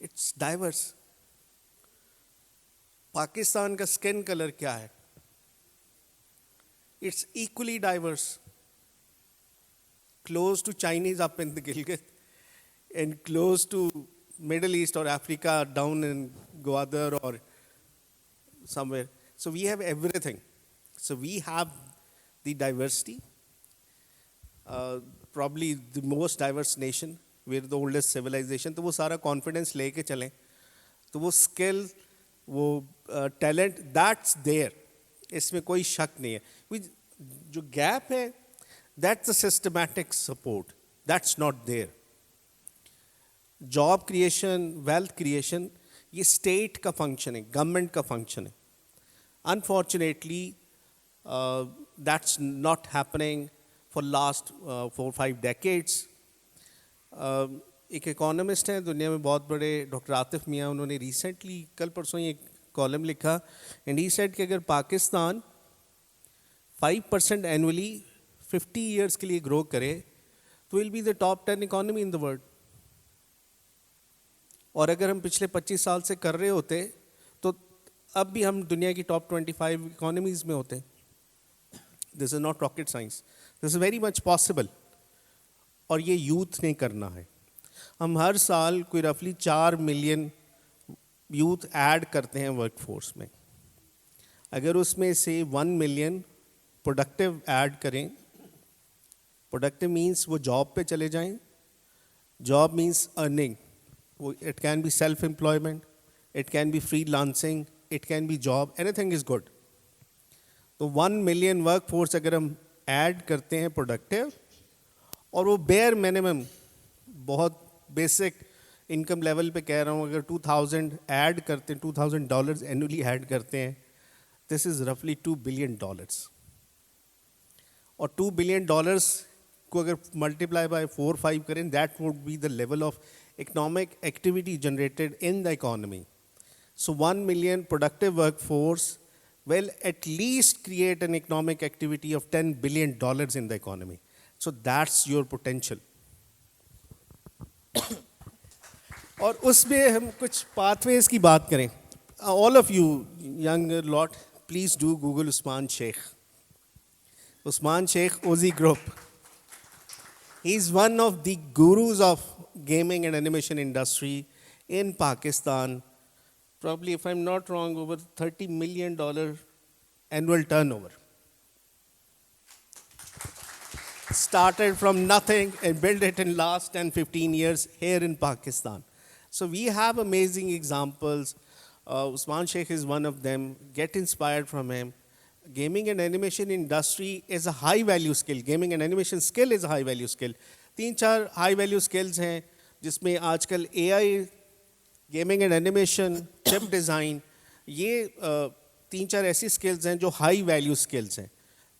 it's diverse. Pakistan का स्किन कलर क्या है? It's equally diverse. Close to Chinese up in the Gilgit, and close to Middle East or Africa down in Gwadar or somewhere. So we have everything. So we have the diversity. Probably the most diverse nation. We're the oldest civilization. तो वो सारा confidence लेके चलें. तो वो skill, वो talent, that's there. इसमें कोई शक नहीं है. जो gap है, that's the systematic support. That's not there. Job creation, wealth creation, ये state का function है, government का function है. Unfortunately, that's not happening for last 4-5 decades. एक economist हैं दुनिया में बहुत बड़े, डॉक्टर आतिफ मियाँ, उन्होंने recently कल परसों ये column लिखा, and he said कि अगर पाकिस्तान 5% annually 50 years के लिए ग्रो करे तो will be the top 10 economy in the world. और अगर हम पिछले 25 साल से कर रहे होते तो अब भी हम दुनिया की टॉप 25 इकोनॉमीज में होते. This is not rocket science, this is very much possible. और ये यूथ ने करना है. हम हर साल कोई रफली 4 मिलियन यूथ ऐड करते हैं वर्कफोर्स में. अगर उसमें से 1 मिलियन प्रोडक्टिव ऐड करें, प्रोडक्टिव मीन्स वो जॉब पे चले जाएं. Job means earning. वो it can be self employment, it can be freelancing, it can be job, anything is good. तो 1 मिलियन वर्क फोर्स अगर हम ऐड करते हैं प्रोडक्टिव, और वो बेयर मिनिमम, बहुत बेसिक इनकम लेवल पे कह रहा हूँ, अगर 2000 ऐड करते हैं, $2000 एनुअली ऐड करते हैं, दिस इज़ रफली $2 बिलियन. और $2 बिलियन को अगर मल्टीप्लाई बाय 4-5 करें, that would be the level of economic activity generated in the economy. So 1 million productive work force will at least create an economic activity of $10 billion in the economy. So that's your potential. और उसमें हम कुछ pathways की बात करें. All of you, younger lot, please do Google Usman Sheikh. Usman Sheikh, Ozi Group. He's one of the gurus of gaming and animation industry in Pakistan. Probably, if I'm not wrong, over $30 million annual turnover. started from nothing and built it in last 10, 15 years here in Pakistan. So we have amazing examples. Usman Sheikh is one of them. Get inspired from him. Gaming and animation industry is a high value skill. Gaming and animation skill is a high value skill. 3-4 high value skills हैं जिसमें आजकल AI, gaming and animation, chip design, ये 3-4 ऐसी skills हैं जो high value skills हैं.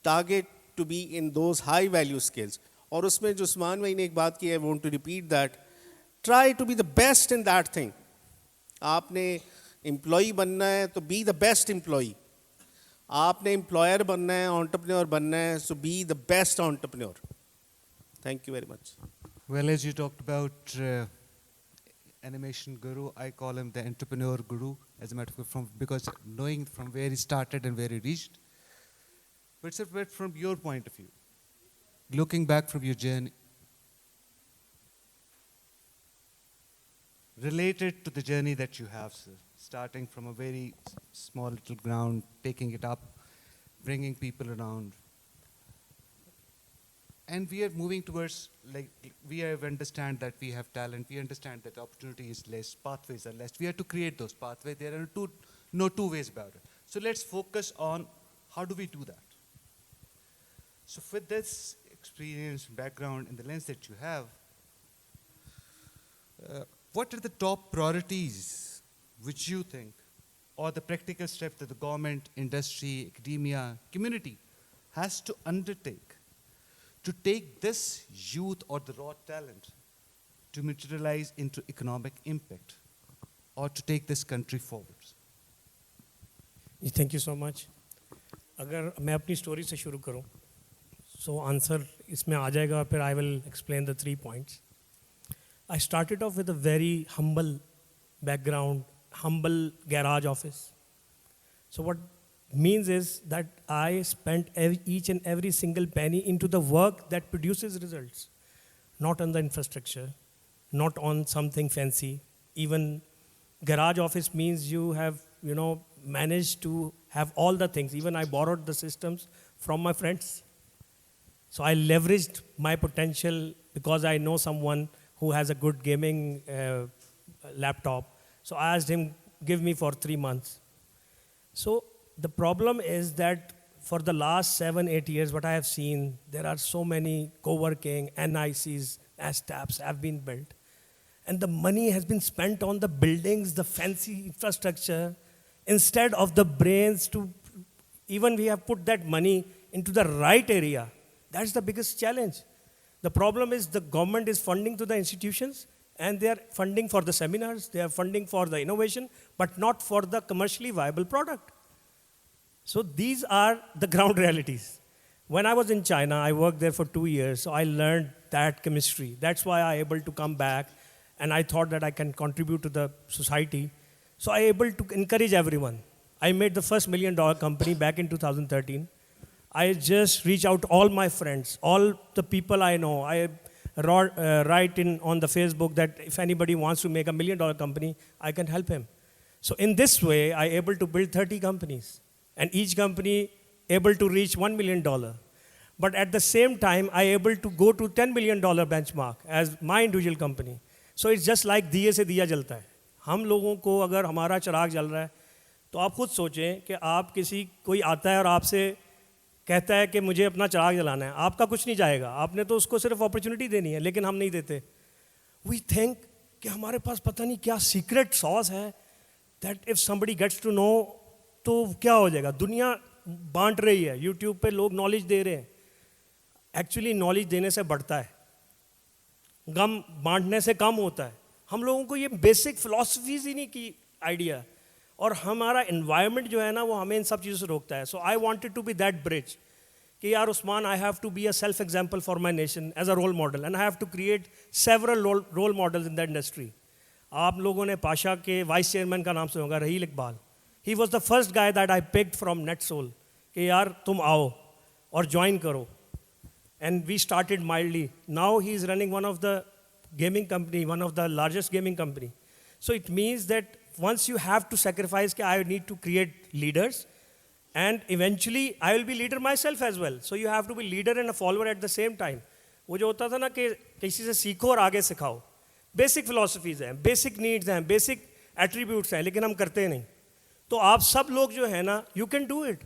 Target to be in those high value skills. और उसमें जो उस्मान भाई ने एक बात की, I want to repeat that, try to be the best in that thing. आपने एम्प्लॉई बनना है तो बी द बेस्ट एम्प्लॉई. आपने एम्प्लॉयर बनना है, एंटरप्रेन्योर बनना है, so be the best entrepreneur. Thank you very much. Well, as you talked about animation guru, I call him the entrepreneur guru, as a matter of fact, because knowing from where he started and where he reached. But sir, but from your point of view, looking back from your journey, related to the journey that you have, sir, starting from a very small little ground, taking it up, bringing people around, and we are moving towards, like, we have understand that we have talent, we understand that opportunity is less, pathways are less. We have to create those pathways. There are no two ways about it. So let's focus on how do we do that. So with this experience, background, and the lens that you have, what are the top priorities which you think, or the practical steps that the government, industry, academia, community has to undertake to take this youth or the raw talent to materialize into economic impact or to take this country forward? Ji thank you so much. अगर मैं अपनी story से शुरू करूं, so answer इसमें आ जाएगा, फिर I will explain the 3 points. I started off with a very humble background, humble garage office. So what means is that I spent each and every single penny into the work that produces results, not on the infrastructure, not on something fancy. Even garage office means you have, managed to have all the things. Even I borrowed the systems from my friends. So I leveraged my potential because I know someone who has a good gaming laptop. So I asked him, give me for 3 months. So the problem is that for the last 7-8 years, what I have seen, there are so many co-working, NICs, STAPs have been built. And the money has been spent on the buildings, the fancy infrastructure, instead of the brains to, even we have put that money into the right area. That's the biggest challenge. The problem is the government is funding to the institutions, and they are funding for the seminars, they are funding for the innovation, but not for the commercially viable product. So these are the ground realities. When I was in China, I worked there for 2 years, so I learned that chemistry. That's why I able to come back, and I thought that I can contribute to the society. So I able to encourage everyone. I made the first $1 million company back in 2013. I just reach out all my friends, all the people I know. I write on the Facebook that if anybody wants to make $1 million company, I can help him. So in this way, I able to build 30 companies, and each company able to reach $1 million. But at the same time, I able to go to $10 million benchmark as my individual company. So it's just like दिए से दिया जलता है. हम लोगों को अगर हमारा चिराग जल रहा है, तो आप खुद सोचें कि आप कोई आता है और आपसे कहता है कि मुझे अपना चिराग जलाना है, आपका कुछ नहीं जाएगा, आपने तो उसको सिर्फ अपॉर्चुनिटी देनी है, लेकिन हम नहीं देते. वी थिंक कि हमारे पास पता नहीं क्या सीक्रेट सॉस है, that if somebody gets to know तो क्या हो जाएगा. दुनिया बांट रही है, यूट्यूब पे लोग नॉलेज दे रहे हैं. एक्चुअली नॉलेज देने से बढ़ता है, गम बांटने से कम होता है. हम लोगों को ये बेसिक फिलॉसफीज ही नहीं की आइडिया, और हमारा इन्वायरमेंट जो है ना वो हमें इन सब चीज़ों से रोकता है. So I wanted to be that bridge कि यार Usman, I have to be a self example for my nation as a role model, and I have to create several role models in the industry. आप लोगों ने पाशा के vice chairman का नाम सुना होगा, Raheel Iqbal. He was the first guy that I picked from NetSol कि यार तुम आओ और ज्वाइन करो. And we started mildly. Now he is running one of the gaming company, one of the largest gaming company. So it means that once you have to sacrifice, I need to create leaders, and eventually I will be leader myself as well. So you have to be leader and a follower at the same time. वो जो होता था ना कि किसी से सीखो और आगे सिखाओ, बेसिक फिलोसफीज़ हैं, बेसिक नीड्स हैं, बेसिक एट्रीब्यूट्स हैं, लेकिन हम करते नहीं. तो आप सब लोग जो है ना, यू कैन डू इट,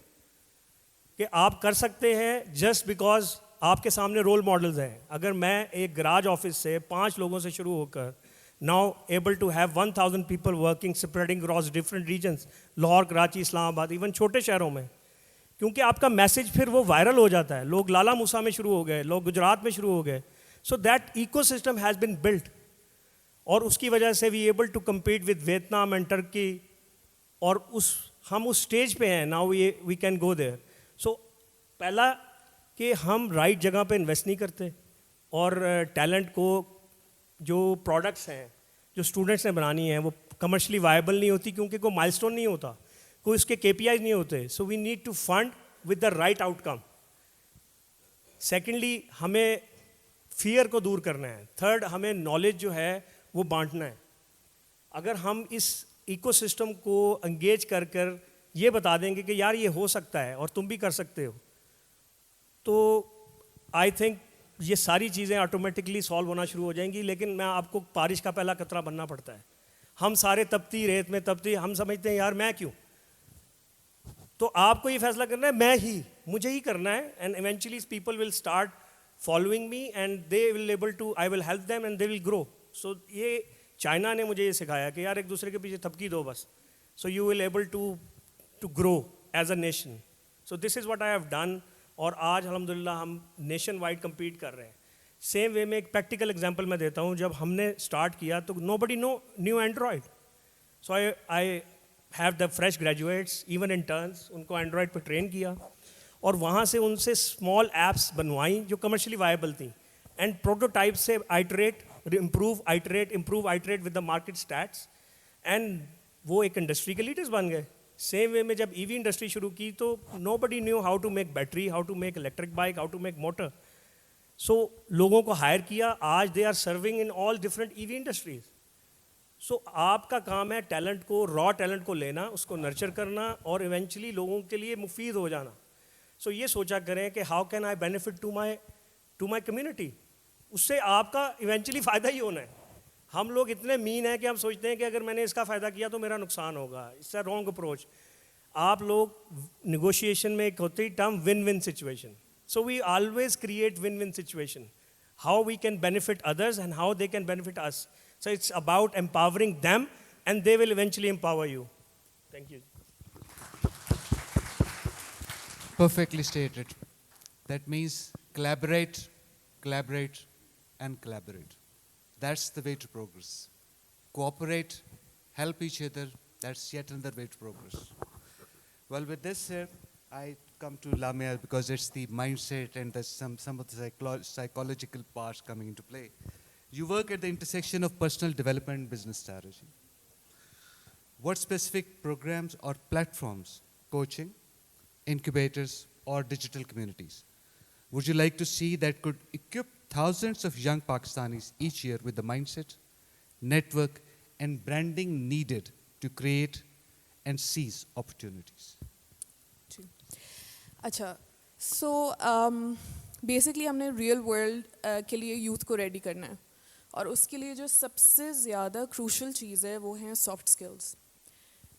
कि आप कर सकते हैं जस्ट बिकॉज आपके सामने रोल मॉडल्स हैं. अगर मैं एक गराज ऑफिस से 5 लोगों से शुरू होकर now able to have 1,000 people working, spreading across different regions, Lahore, Karachi, Islamabad, even छोटे शहरों में, क्योंकि आपका मैसेज फिर वो वायरल हो जाता है. लोग लाला मूसा में शुरू हो गए, लोग गुजरात में शुरू हो गए. So that ecosystem has been built, और उसकी वजह से we able to compete with Vietnam and Turkey, और हम उस स्टेज पे हैं now, we can go there. So पहला कि हम राइट जगह पे इन्वेस्ट नहीं करते, और टैलेंट को जो प्रोडक्ट्स हैं जो स्टूडेंट्स ने बनानी है वो कमर्शली वायबल नहीं होती, क्योंकि कोई माइलस्टोन नहीं होता, कोई उसके KPIs नहीं होते. So we need to fund with the right outcome. Secondly, हमें फियर को दूर करना है. थर्ड, हमें नॉलेज जो है वो बांटना है. अगर हम इस इकोसिस्टम को एंगेज कर कर ये बता देंगे कि यार ये हो सकता है और तुम भी कर सकते हो, तो आई थिंक ये सारी चीज़ें ऑटोमेटिकली सॉल्व होना शुरू हो जाएंगी. लेकिन मैं आपको बारिश का पहला कतरा बनना पड़ता है. हम सारे तपती रेत में तपती, हम समझते हैं यार मैं क्यों, तो आपको ये फैसला करना है मैं ही, मुझे ही करना है. And eventually people will start following me and they will able to, I will help them and they will grow. So ये चाइना ने मुझे ये सिखाया कि यार एक दूसरे के पीछे थपकी दो बस, so you will able to grow as a nation. So this is what I have done, और आज अल्हम्दुलिल्लाह हम नेशन वाइड कम्पीट कर रहे हैं. सेम वे में एक प्रैक्टिकल एग्जांपल मैं देता हूँ. जब हमने स्टार्ट किया तो nobody new Android. So I have the fresh graduates, even interns, उनको एंड्रॉयड पर ट्रेन किया, और वहाँ से उनसे स्मॉल ऐप्स बनवाई जो कमर्शियली वायबल थी, एंड प्रोटोटाइप से iterate, improve, iterate with the market stats, and वो एक इंडस्ट्री के लीडर्स बन गए. सेम वे में जब EV इंडस्ट्री शुरू की तो nobody knew how to make battery, how to make electric bike, how to make motor. So लोगों को हायर किया, आज they are serving in all different EV industries. So आपका काम है टैलेंट को, रॉ टैलेंट को लेना, उसको नर्चर करना, और इवेंचुअली लोगों के लिए मुफीद हो जाना. सो ये सोचा करें कि how can I benefit to my community. उससे आपका इवेंचुअली फ़ायदा ही होना है. हम लोग इतने मीन हैं कि हम सोचते हैं कि अगर मैंने इसका फ़ायदा किया तो मेरा नुकसान होगा. It's a wrong approach. आप लोग निगोशिएशन में एक होती term win win situation. So we always create win win situation, how we can benefit others and how they can benefit us. So it's about empowering them and they will eventually empower you. Thank you. Perfectly stated. That means collaborate, collaborate, and collaborate. That's the way to progress. Cooperate, help each other. That's yet another way to progress. Well, with this, I come to Lamia because it's the mindset and there's some of the psychological parts coming into play. You work at the intersection of personal development and business strategy. What specific programs or platforms, coaching, incubators, or digital communities would you like to see that could equip thousands of young Pakistanis each year with the mindset, network, and branding needed to create and seize opportunities? अच्छा, so basically हमने real world के लिए youth को ready करना है, और उसके लिए जो सबसे ज़्यादा क्रूशल चीज़ है वो हैं सॉफ्ट स्किल्स.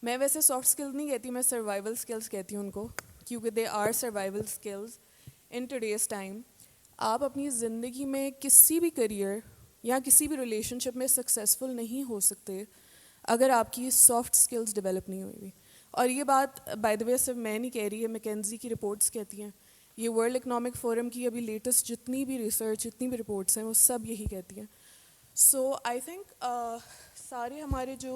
मैं वैसे सॉफ्ट स्किल्स नहीं कहती, मैं सर्वाइवल स्किल्स कहती हूँ उनको, क्योंकि they are survival skills in today's time. आप अपनी ज़िंदगी में किसी भी करियर या किसी भी रिलेशनशिप में सक्सेसफुल नहीं हो सकते अगर आपकी सॉफ्ट स्किल्स डेवलप नहीं हुई. और ये बात बाय द वे सिर्फ मैं नहीं कह रही है, मैकेंजी की रिपोर्ट्स कहती हैं, ये वर्ल्ड इकनॉमिक फोरम की अभी लेटेस्ट जितनी भी रिसर्च, जितनी भी रिपोर्ट्स हैं, वो सब यही कहती हैं. सो आई थिंक सारे हमारे जो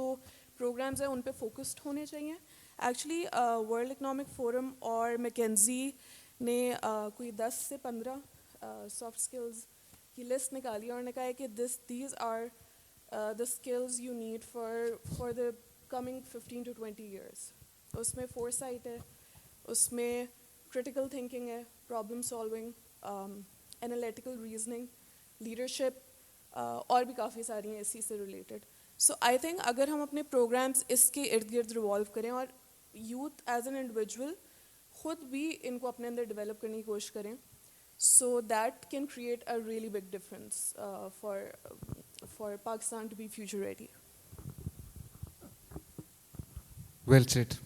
प्रोग्राम्स हैं उन पे फोकस्ड होने चाहिए. एक्चुअली वर्ल्ड इकनॉमिक फोरम और मैकेंजी ने कोई 10 से 15 सॉफ्ट स्किल्स की लिस्ट निकाली और ने कहा है कि these are the skills you need for the coming 15 to 20 years. उसमें फोरसाइट है, उसमें क्रिटिकल थिंकिंग है, problem solving, analytical reasoning, leadership, और भी काफ़ी सारी हैं इसी से रिलेटेड. सो आई थिंक अगर हम अपने प्रोग्राम्स इसके इर्द गिर्द रिवॉल्व करें और यूथ एज एन इंडिविजुअल खुद भी इनको अपने अंदर डेवलप करने की कोशिश करें, so that can create a really big difference for Pakistan to be future ready. Well said.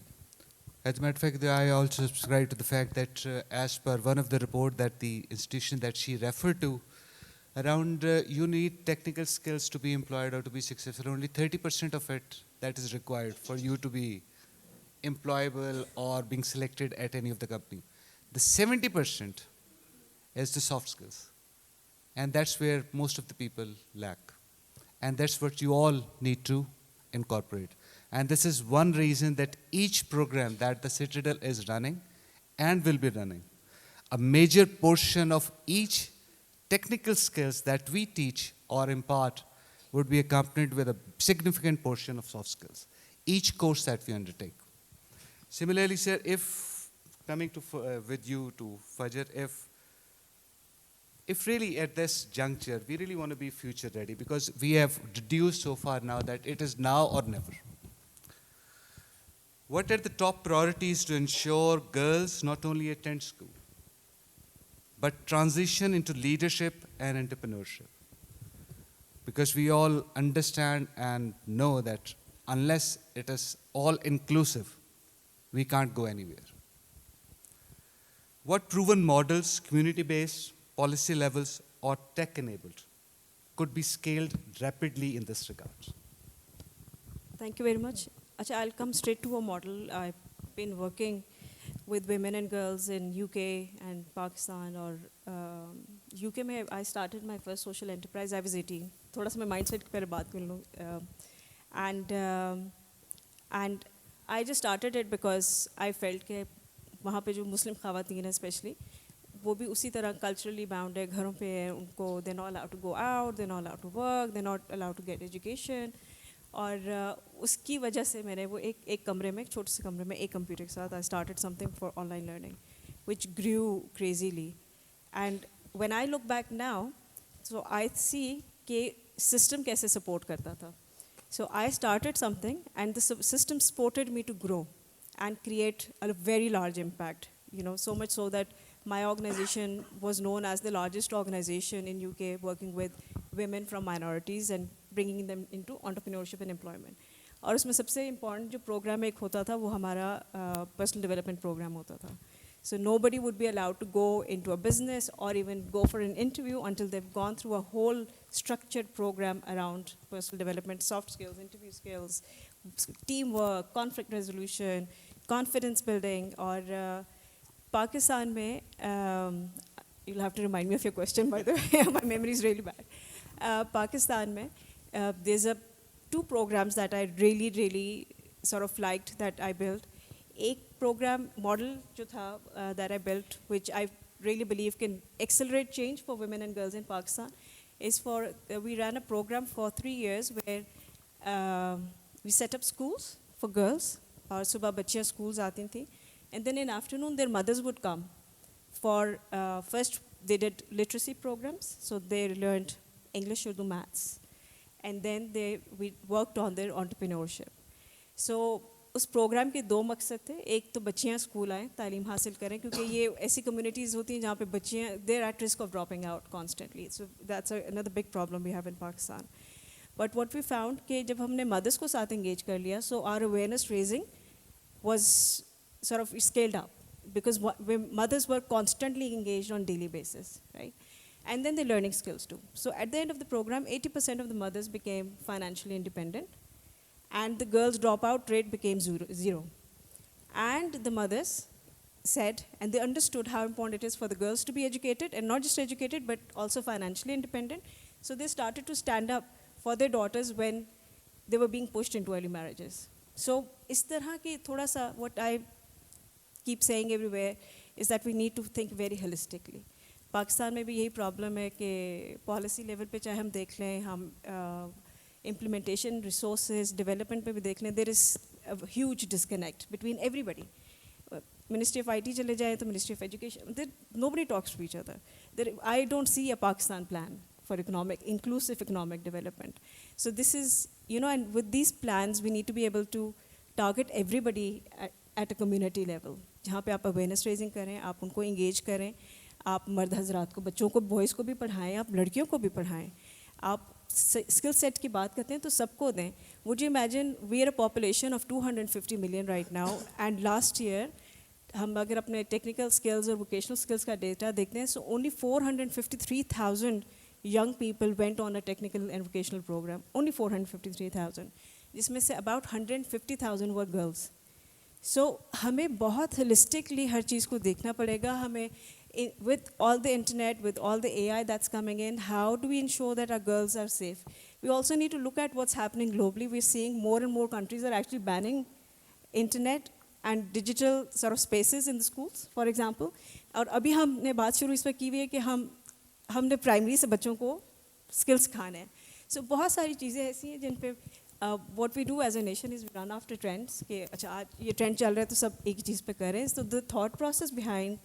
As a matter of fact, I also subscribe to the fact that as per one of the report that the institution that she referred to, around you need technical skills to be employed or to be successful. Only 30% of it that is required for you to be employable or being selected at any of the company. The 70% is the soft skills. And that's where most of the people lack. And that's what you all need to incorporate. And this is one reason that each program that the Citadel is running and will be running, a major portion of each technical skills that we teach or impart would be accompanied with a significant portion of soft skills, each course that we undertake. Similarly, sir, if coming to with you to Fajr, if really at this juncture we really want to be future ready, because we have deduced so far now that it is now or never. What are the top priorities to ensure girls not only attend school, but transition into leadership and entrepreneurship? Because we all understand and know that unless it is all inclusive, we can't go anywhere. What proven models, community-based, policy levels, or tech-enabled could be scaled rapidly in this regard? Thank you very much. Acha, I'll come straight to a model. I've been working with women and girls in UK and Pakistan, or UK mein I started my first social enterprise. I was 18. थोड़ा सा मैं mindset पे बात कर लूँ. And I just started it because I felt कि वहाँ पे जो मुस्लिम ख़वातीन हैं especially, वो भी उसी तरह culturally bound है, घरों पे है, उनको they're not allowed to go out, they're not allowed to work, they're not allowed to get education. और उसकी वजह से मैंने वो एक कमरे में, एक छोटे से कमरे में एक कंप्यूटर के साथ I started something for online learning, which grew crazily. And when I look back now, so I see कि system कैसे support करता था. So I started something, and the system supported me to grow and create a very large impact. You know, so much so that my organization was known as the largest organization in UK working with women from minorities and bringing them into entrepreneurship and employment. और उसमें सबसे important जो program एक होता था वो हमारा personal development program होता था. So nobody would be allowed to go into a business or even go for an interview until they've gone through a whole structured program around personal development, soft skills, interview skills, teamwork, conflict resolution, confidence building. और Pakistan में, you'll have to remind me of your question, by the way, my memory is really bad. Pakistan में, there's two programs that I really sort of liked that I built. एक program model जो था that I built, which I really believe can accelerate change for women and girls in Pakistan, is for, we ran a program for 3 years where we set up schools for girls, और सुबह बच्चियाँ schools आती थी, and then in afternoon their mothers would come for, first they did literacy programs, so they learned English, Urdu, maths, and then we worked on their entrepreneurship. So उस programme के दो मकसद थे. एक तो बच्चियाँ स्कूल आएँ, तालीम हासिल करें, क्योंकि ये ऐसी कम्युनिटीज़ होती हैं जहाँ पे बच्चियाँ they're at risk of dropping out constantly. So that's another big problem we have in Pakistan. But what we found कि जब हमने mothers को साथ engage कर लिया, so our awareness raising was sort of scaled up because mothers were constantly engaged on daily basis, right? And then the learning skills too. So at the end of the program, 80% of the mothers became financially independent, and the girls' dropout rate became zero. And the mothers said, and they understood how important it is for the girls to be educated, and not just educated, but also financially independent. So they started to stand up for their daughters when they were being pushed into early marriages. So is tarah ki thoda sa, what I keep saying everywhere is that we need to think very holistically. Pakistan में भी यही problem है कि policy level पे चाहे हम देख लें, हम implementation, resources, development पे भी देख लें, there is a huge disconnect between everybody. Ministry of IT चले जाए तो Ministry of Education, nobody talks to each other. I don't see a Pakistan plan for inclusive economic development. So this is, you know, and with these plans, we need to be able to target everybody at a community level. जहाँ पे आप awareness raising करें, आप उनको engage करें, आप मर्द हजरात को, बच्चों को, बॉयज़ को भी पढ़ाएं, आप लड़कियों को भी पढ़ाएं, आप स्किल सेट की बात करते हैं तो सबको दें. Would you imagine we are a population of 250 million right now, and last year हम अगर अपने टेक्निकल स्किल्स और वोकेशनल स्किल्स का डेटा देखते हैं, so only 453,000 young people went on a technical and vocational program, only 453,000, जिसमें से about 150,000 were girls. So हमें बहुत holistically हर चीज़ को देखना पड़ेगा. हमें with all the internet, with all the AI that's coming in, how do we ensure that our girls are safe? We also need to look at what's happening globally. We're seeing more and more countries are actually banning internet and digital sort of spaces in the schools, for example. और अभी हमने बात शुरू इस पर की हुई है कि हमने प्राइमरी से बच्चों को स्किल्स सिखाने हैं. सो बहुत सारी चीज़ें ऐसी हैं जिन पे what we do as a nation is we run after trends कि अच्छा आज ये ट्रेंड चल रहा है तो सब एक ही चीज़ पे करें. So the thought process behind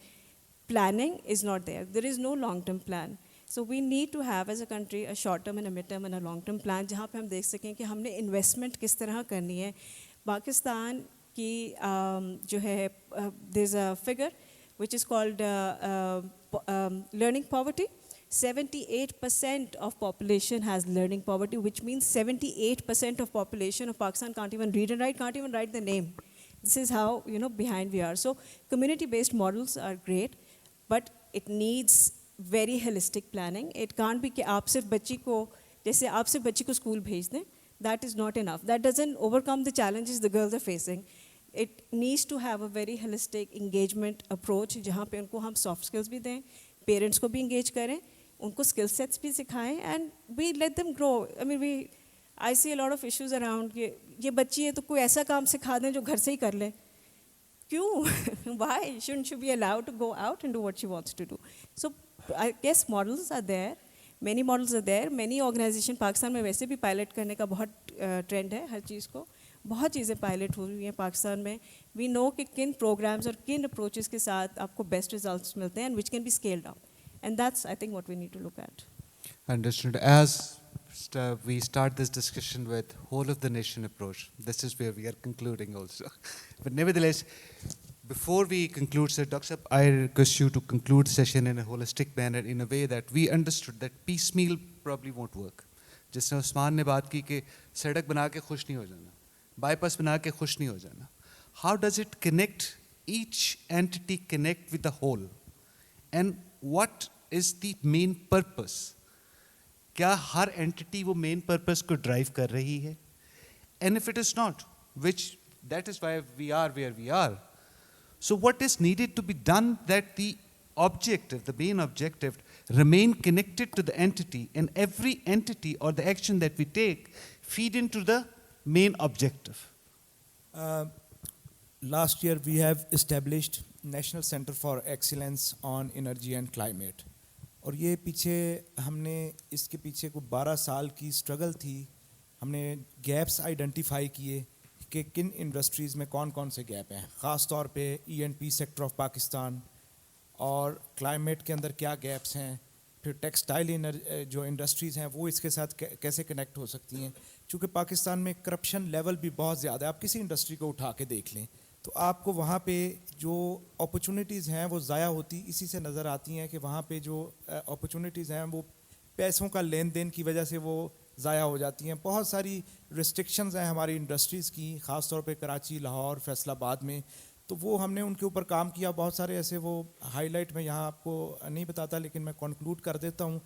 planning is not there. There is no long-term plan. So we need to have as a country a short-term and a mid-term and a long-term plan जहाँ पे हम देख सकें कि हमने investment किस तरह करनी है. पाकिस्तान की जो है there's a figure which is called learning poverty. 78% of population has learning poverty, which means 78% of population of Pakistan can't even read and write, can't even write the name. This is how, behind we are. So community-based models are great, but it needs very holistic planning. It can't be कि आप सिर्फ बच्ची को, जैसे आप सिर्फ बच्ची को स्कूल भेज दें, that is not enough. That doesn't overcome the challenges the girls are facing. It needs to have a very holistic engagement approach, जहाँ पे उनको हम soft skills भी दें, parents को भी engage करें, उनको skill sets भी सिखाएं, and we let them grow. I mean, I see a lot of issues around कि ये बच्ची है तो कोई ऐसा काम सिखा दें जो घर से ही कर ले. क्यों? Why shouldn't she be allowed to go out and do what she wants to do? So I guess models are there. Many models are there. Many organizations Pakistan में वैसे भी पायलट करने का बहुत ट्रेंड है हर चीज़ को. बहुत चीज़ें पायलट हुई हैं पाकिस्तान में. We know कि किन प्रोग्राम्स और किन अप्रोचेस के साथ आपको बेस्ट रिजल्ट्स मिलते हैं and which can be scaled up. And that's, I think, what we need to look at. Understood. As we start this discussion with whole of the nation approach, this is where we are concluding also. But nevertheless, before we conclude, Sir Dr. Saab, I request you to conclude session in a holistic manner in a way that we understood that piecemeal probably won't work. जिसने उस्मान ने बात की कि सड़क बना के खुश नहीं हो जाना, bypass बना के खुश नहीं हो जाना. How does it connect, each entity connect with the whole? And what is the main purpose? क्या हर entity वो main purpose को drive कर रही है? And if it is not, which that is why we are where we are. So what is needed to be done that the objective, the main objective, remain connected to the entity, and every entity or the action that we take feed into the main objective? Last year we have established National Center for Excellence on Energy and Climate. और ये पीछे हमने इसके पीछे को 12 साल की struggle थी. हमने गैप्स आइडेंटिफाई किए कि किन इंडस्ट्रीज़ में कौन कौन से गैप हैं, ख़ास तौर पे E&P सेक्टर ऑफ पाकिस्तान, और क्लाइमेट के अंदर क्या गैप्स हैं, फिर टेक्सटाइल जो इंडस्ट्रीज़ हैं वो इसके साथ कैसे कनेक्ट हो सकती हैं. चूँकि पाकिस्तान में करप्शन लेवल भी बहुत ज़्यादा है, आप किसी इंडस्ट्री को उठा के देख लें तो आपको वहाँ पे जो अपॉर्चुनिटीज़ हैं वो ज़ाया होती इसी से नज़र आती हैं कि वहाँ पे जो अपॉर्चुनिटीज़ हैं वो पैसों का लेन देन की वजह से वो ज़ाया हो जाती हैं. बहुत सारी रिस्ट्रिक्शंस हैं हमारी इंडस्ट्रीज़ की, ख़ास तौर पे कराची, लाहौर, फैसलाबाद में. तो वो हमने उनके ऊपर काम किया. बहुत सारे ऐसे वो हाईलाइट में यहाँ आपको नहीं बताता, लेकिन मैं कंक्लूड कर देता हूँ.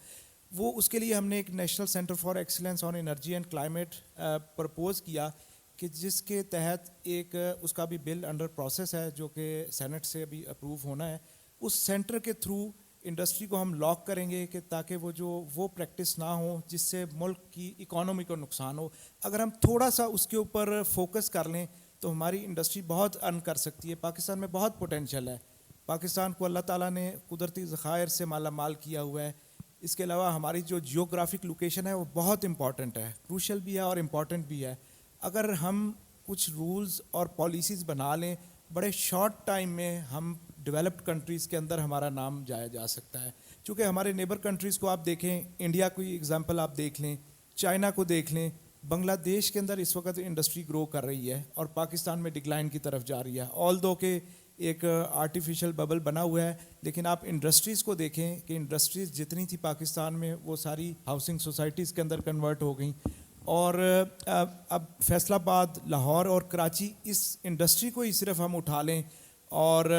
वो उसके लिए हमने एक national centre for excellence on energy and climate propose किया कि जिसके तहत एक उसका भी बिल अंडर प्रोसेस है जो कि सेनेट से अभी अप्रूव होना है. उस सेंटर के थ्रू इंडस्ट्री को हम लॉक करेंगे कि ताकि वो प्रैक्टिस ना हो जिससे मुल्क की इकोनॉमी को नुकसान हो. अगर हम थोड़ा सा उसके ऊपर फोकस कर लें तो हमारी इंडस्ट्री बहुत अर्न कर सकती है. पाकिस्तान में बहुत पोटेंशियल है. पाकिस्तान को अल्लाह ताला ने कुदरती ज़खायर से माला माल किया हुआ है. इसके अलावा हमारी जो जियोग्राफिक लोकेशन है वो बहुत इंपॉर्टेंट है, क्रूशल भी है और इम्पॉर्टेंट भी है. अगर हम कुछ रूल्स और पॉलिसीज़ बना लें, बड़े शॉर्ट टाइम में हम डेवलप्ड कंट्रीज़ के अंदर हमारा नाम जाया जा सकता है. चूँकि हमारे नेबर कंट्रीज़ को आप देखें, इंडिया की एग्जांपल आप देख लें, चाइना को देख लें, बांग्लादेश के अंदर इस वक्त इंडस्ट्री ग्रो कर रही है और पाकिस्तान में डिक्लाइन की तरफ जा रही है. ऑल दो के एक आर्टिफिशियल बबल बना हुआ है, लेकिन आप इंडस्ट्रीज़ को देखें कि इंडस्ट्रीज़ जितनी थी पाकिस्तान में वो सारी हाउसिंग सोसाइटीज़ के अंदर कन्वर्ट हो गई, और अब फैसलाबाद, लाहौर और कराची इस इंडस्ट्री को ही सिर्फ हम उठा लें, और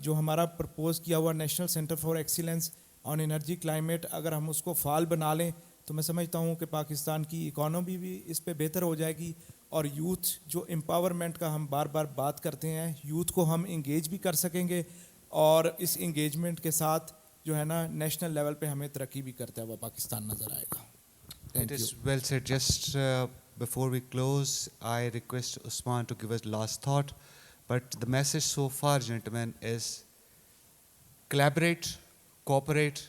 जो हमारा प्रपोज किया हुआ national centre for excellence on energy climate, अगर हम उसको फाल बना लें तो मैं समझता हूँ कि पाकिस्तान की इकॉनमी भी इस पे बेहतर हो जाएगी, और यूथ जो एम्पावरमेंट का हम बार बार बात करते हैं, यूथ को हम इंगेज भी कर सकेंगे, और इस इंगेजमेंट के साथ जो है ना नेशनल लेवल पे हमें तरक्की भी करता हुआ पाकिस्तान नज़र आएगा। It is well said. Just before we close, I request Usman to give us last thought. But the message so far, gentlemen, is collaborate, cooperate,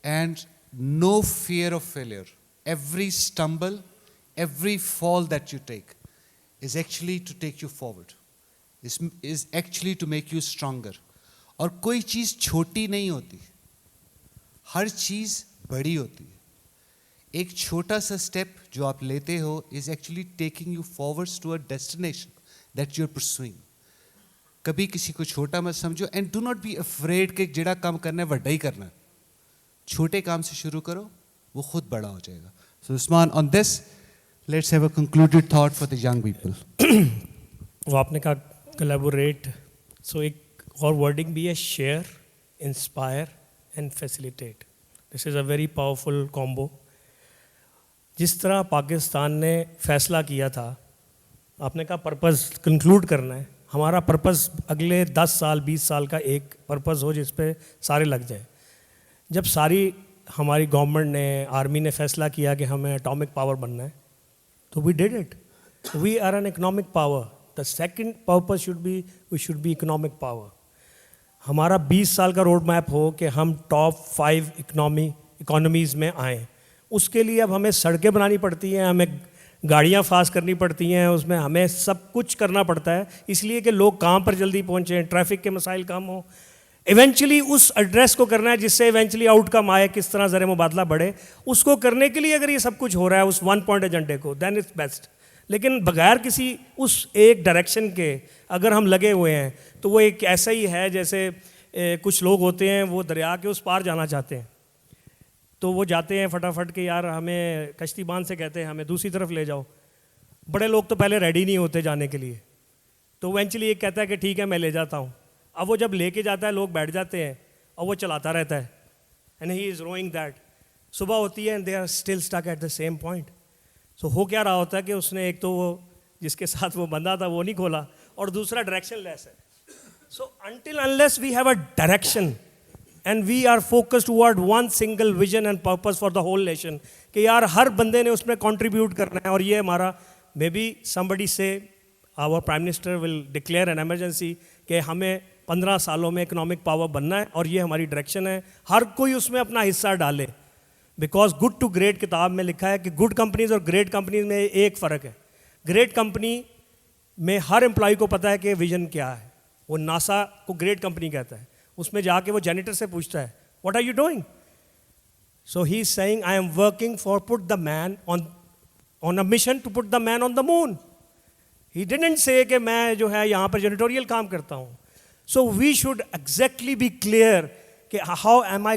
and no fear of failure. Every stumble, every fall that you take is actually to take you forward, is actually to make you stronger. और कोई चीज़ छोटी नहीं होती, हर चीज़ बड़ी होती है। एक छोटा सा स्टेप जो आप लेते हो is actually taking you forwards to a destination that you are pursuing. कभी किसी को छोटा मत समझो, and do not be afraid कि जेड़ा काम करना है वड्डा ही करना है। छोटे काम से शुरू करो, वो खुद बड़ा हो जाएगा। So Usman, on this let's have a concluded thought for the young people. वो आपने कहा कोलैबोरेट, सो एक और वर्डिंग भी है, share, inspire and facilitate. This is a very powerful combo. जिस तरह पाकिस्तान ने फैसला किया था, आपने कहा पर्पस कंक्लूड करना है, हमारा पर्पस अगले 10 साल 20 साल का एक पर्पस हो जिस पे सारे लग जाए। जब सारी हमारी गवर्नमेंट ने, आर्मी ने फैसला किया कि हमें एटॉमिक पावर बनना है, तो we did it. We are an economic power. The second purpose should be, we should be economic power. हमारा 20 साल का रोड मैप हो कि हम टॉप 5 इकोनॉमीज़ में आएँ। उसके लिए अब हमें सड़कें बनानी पड़ती हैं, हमें गाड़ियाँ फास्ट करनी पड़ती हैं, उसमें हमें सब कुछ करना पड़ता है, इसलिए कि लोग काम पर जल्दी पहुँचें, ट्रैफिक के मसाइल कम हो। इवेंचुअली उस एड्रेस को करना है जिससे इवेंचुअली आउटकम आए, किस तरह ज़र मुबादला बढ़े। उसको करने के लिए अगर ये सब कुछ हो रहा है उस 1 पॉइंट एजेंडे को, देन इट्स बेस्ट। लेकिन बगैर किसी उस एक डायरेक्शन के अगर हम लगे हुए हैं तो वो एक ऐसा ही है जैसे कुछ लोग होते हैं, वो दरिया के उस पार जाना चाहते हैं, तो वो जाते हैं फटाफट के, यार हमें कश्तीबान से कहते हैं हमें दूसरी तरफ ले जाओ। बड़े लोग तो पहले रेडी नहीं होते जाने के लिए, तो इवेंचुअली एक कहता है कि ठीक है मैं ले जाता हूँ। अब वो जब लेके जाता है, लोग बैठ जाते हैं और वो चलाता रहता है, and he is rowing that. सुबह होती है and they are still stuck at the same point. So हो क्या रहा होता है कि उसने एक तो वो जिसके साथ वो बंदा था वो नहीं खोला, और दूसरा डायरेक्शन लेस है। So until unless we have a direction and we are focused toward one single vision and purpose for the whole nation, कि यार हर बंदे ने उसमें contribute करना है। और ये हमारा, maybe somebody say our prime minister will declare an emergency कि हमें 15 सालों में economic power बनना है, और ये हमारी direction है। हर कोई उसमें अपना हिस्सा डाले, because good to great किताब में लिखा है कि good companies और great companies में एक फ़र्क है। great company में हर एम्प्लॉय को पता है कि विजन क्या है। वो नासा को ग्रेट कंपनी कहता है, उसमें जाके वो जेनिटर से पूछता है what are you doing. So he is saying I am working for put the man on a mission to put the man on the moon. He didn't say कि मैं जो है यहाँ पर जेनिटोरियल काम करता हूँ। So we should exactly be clear कि how am I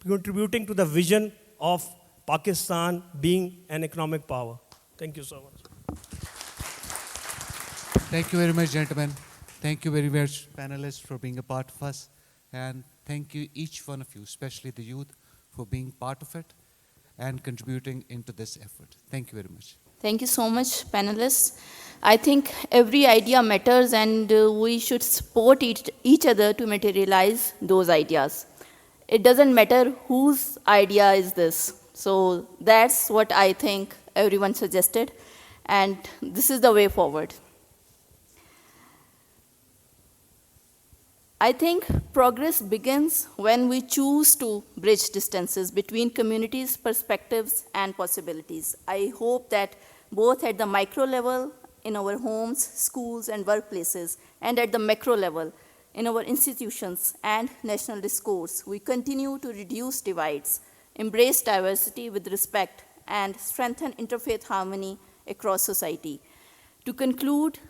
contributing to the vision of Pakistan being an economic power. Thank you so much. Thank you very much, gentlemen. Thank you very much, panelists, for being a part of us. And thank you, each one of you, especially the youth, for being part of it and contributing into this effort. Thank you very much. Thank you so much, panelists. I think every idea matters, and we should support each other to materialize those ideas. It doesn't matter whose idea is this. So that's what I think everyone suggested, and this is the way forward. I think progress begins when we choose to bridge distances between communities' perspectives and possibilities. I hope that both at the micro level, in our homes, schools, and workplaces, and at the macro level, in our institutions and national discourse, we continue to reduce divides, embrace diversity with respect, and strengthen interfaith harmony across society. To conclude,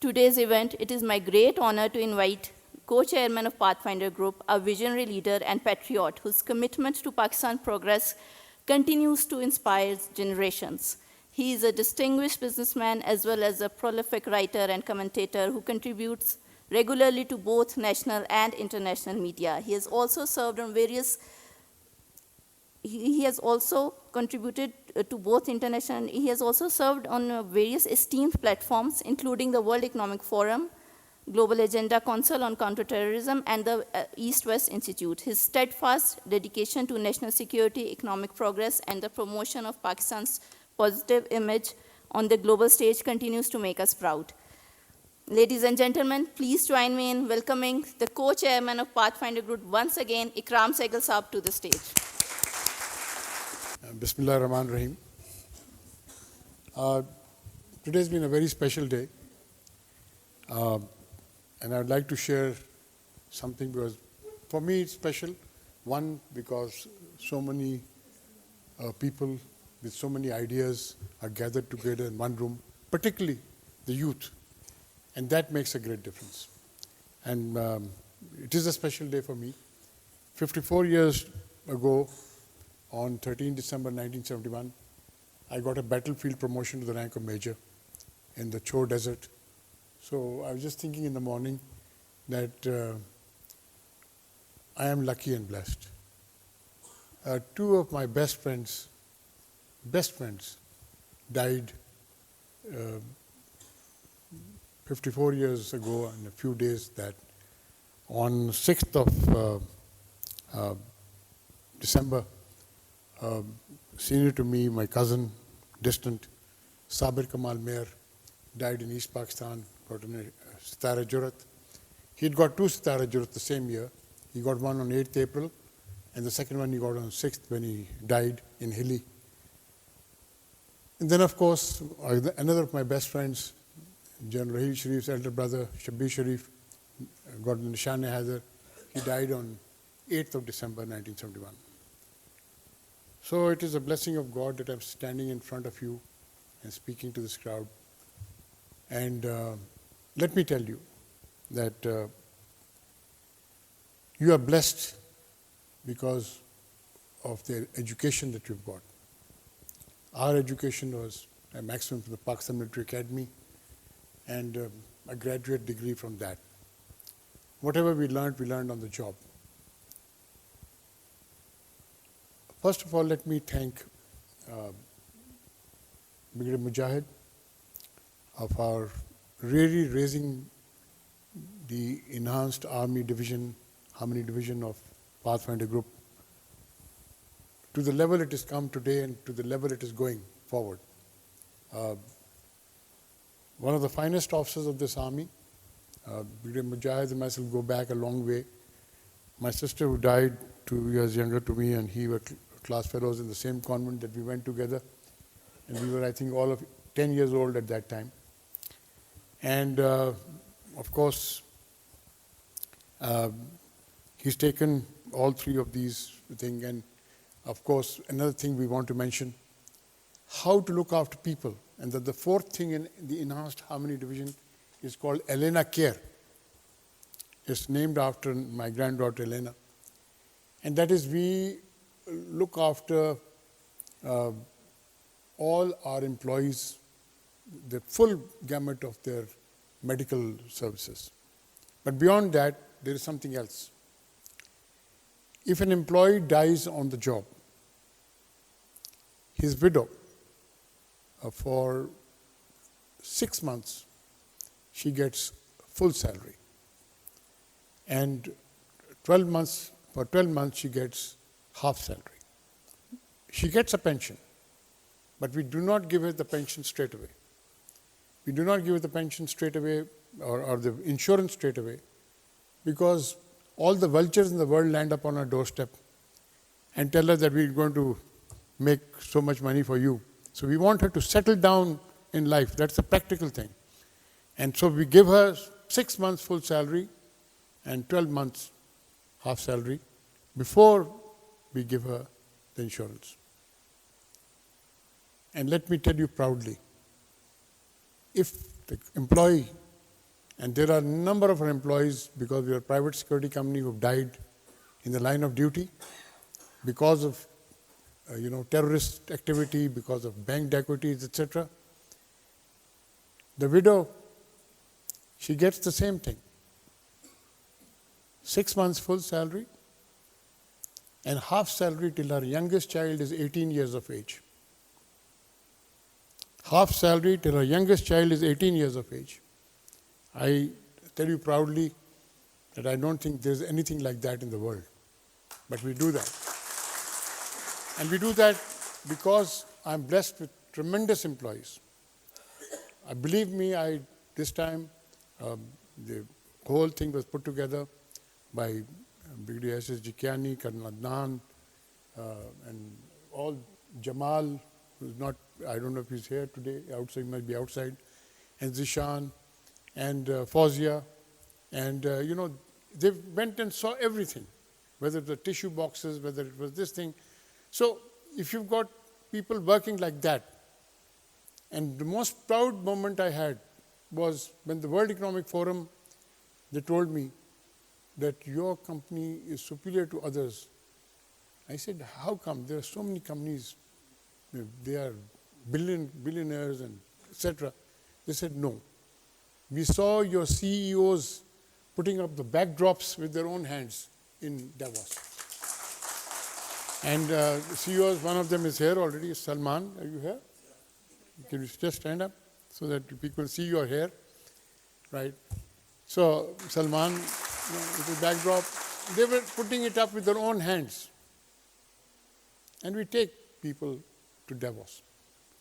today's event, it is my great honor to invite co-chairman of Pathfinder Group, a visionary leader and patriot whose commitment to Pakistan progress continues to inspire generations. He is a distinguished businessman as well as a prolific writer and commentator who contributes regularly to both national and international media. He has also served on various he has also contributed to both international, he has also served on various esteemed platforms, including the World Economic Forum, Global Agenda Council on Counterterrorism, and the East-West Institute. His steadfast dedication to national security, economic progress, and the promotion of Pakistan's positive image on the global stage continues to make us proud. Ladies and gentlemen, please join me in welcoming the co-chairman of Pathfinder Group once again, Ikram Sehgal Saab, to the stage. Bismillah ar-Rahman ar-Rahim. Today's been a very special day. And I'd like to share something because for me it's special. One, because so many people with so many ideas are gathered together in one room, particularly the youth. And that makes a great difference. And it is a special day for me. 54 years ago, on 13 December 1971, I got a battlefield promotion to the rank of major in the Chor Desert. So I was just thinking in the morning that I am lucky and blessed. Two of my best friends died 54 years ago and a few days that on 6th of December, senior to me, my cousin, distant, Sabir Kamal Mir, died in East Pakistan, got a Sitara Jurat. He'd got two Sitara Jurat the same year. He got one on 8th April, and the second one he got on 6th when he died in Hilli. And then, of course, another of my best friends, General Rahil Sharif's elder brother, Shabbir Sharif, got Nishan-e-Haider. He died on 8th of December 1971. So it is a blessing of God that I'm standing in front of you and speaking to this crowd. And let me tell you that you are blessed because of the education that you've got. Our education was a maximum from the Pakistan Military Academy and a graduate degree from that. Whatever we learned on the job. First of all, let me thank Brigadier Mujahid of our really raising the enhanced Army Division, Harmony Division of Pathfinder Group to the level it has come today and to the level it is going forward. One of the finest officers of this army, Brigadier Mujahid and myself go back a long way. My sister who died 2 years younger to me and he were class fellows in the same convent that we went together. And we were, I think, all of 10 years old at that time. And of course, he's taken all three of these things. And of course, another thing we want to mention, how to look after people. And that the fourth thing in the Enhanced Harmony Division is called Elena Care. It's named after my granddaughter Elena. And that is we look after all our employees, the full gamut of their medical services. But beyond that, there is something else. If an employee dies on the job, his widow, for 6 months, she gets full salary. And 12 months, for 12 months, she gets half salary. She gets a pension, but we do not give her the pension straight away. We do not give her the pension straight away or the insurance straight away because all the vultures in the world land up on our doorstep and tell her that we're going to make so much money for you. So we want her to settle down in life. That's a practical thing. And so we give her 6 months full salary and 12 months half salary before we give her the insurance. And let me tell you proudly, if the employee And there are a number of our employees, because we are a private security company, who have died in the line of duty because of terrorist activity, because of bank dacoities, etc. The widow, she gets the same thing. 6 months full salary and half salary till her youngest child is 18 years of age. Half salary till her youngest child is 18 years of age. I tell you proudly that I don't think there's anything like that in the world. But we do that. And we do that because I'm blessed with tremendous employees. Believe me, this time the whole thing was put together by Brigadier S.S. Jikiani, Colonel Adnan, and all Jamal, who's not, I don't know if he's here today, outside, he must be outside, and Zishan, and Fauzia, and they went and saw everything, whether it was tissue boxes, whether it was this thing. So if you've got people working like that, and the most proud moment I had was when the World Economic Forum, they told me that your company is superior to others. I said, how come? There are so many companies, they are billionaires and etc. They said, no. We saw your CEOs putting up the backdrops with their own hands in Davos. And CEOs, one of them is here already, Salman. Are you here? Can you just stand up so that people see your hair? Right. So Salman, with the backdrop, they were putting it up with their own hands. And we take people to Davos.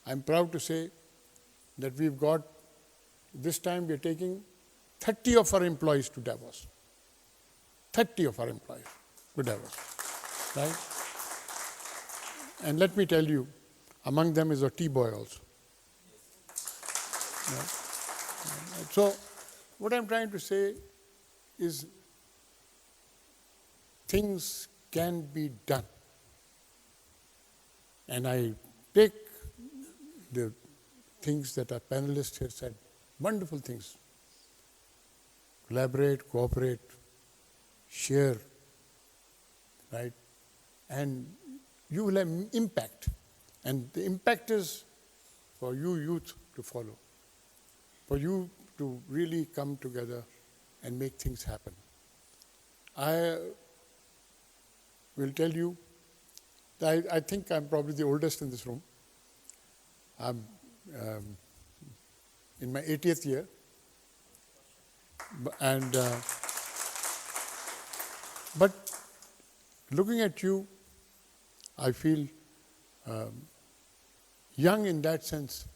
I'm proud to say that we've got, this time we're taking 30 of our employees to Davos. 30 of our employees to Davos. Right? And let me tell you, among them is a T-boy also. Right? So, what I'm trying to say is things can be done. And I take the things that our panelists here said, wonderful things. Collaborate, cooperate, share, right? And you will have impact. And the impact is for you youth to follow, for you to really come together and make things happen. I will tell you that I think I'm probably the oldest in this room. I'm in my 80th year. And but looking at you, I feel young in that sense,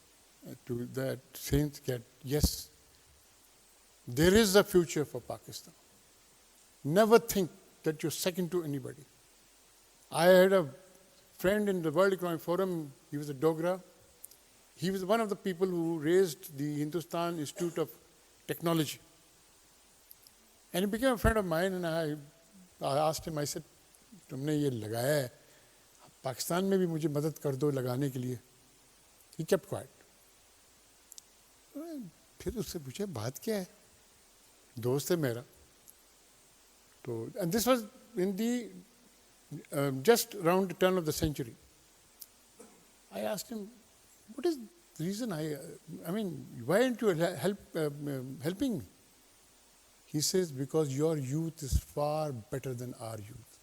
to that sense that yes, there is a future for Pakistan. Never think that you're second to anybody. I had a friend in the World Economic Forum, he was a Dogra. He was one of the people who raised the Hindustan Institute of Technology. And he became a friend of mine, and I asked him, I said, तुमने ये लगाया है, पाकिस्तान में भी मुझे मदद कर दो लगाने के लिए. He kept quiet. फिर उससे पूछा बात क्या है? दोस्त है मेरा. तो and this was in the just around the turn of the century. I asked him, what is the reason I mean, why aren't you helping me? He says, because your youth is far better than our youth.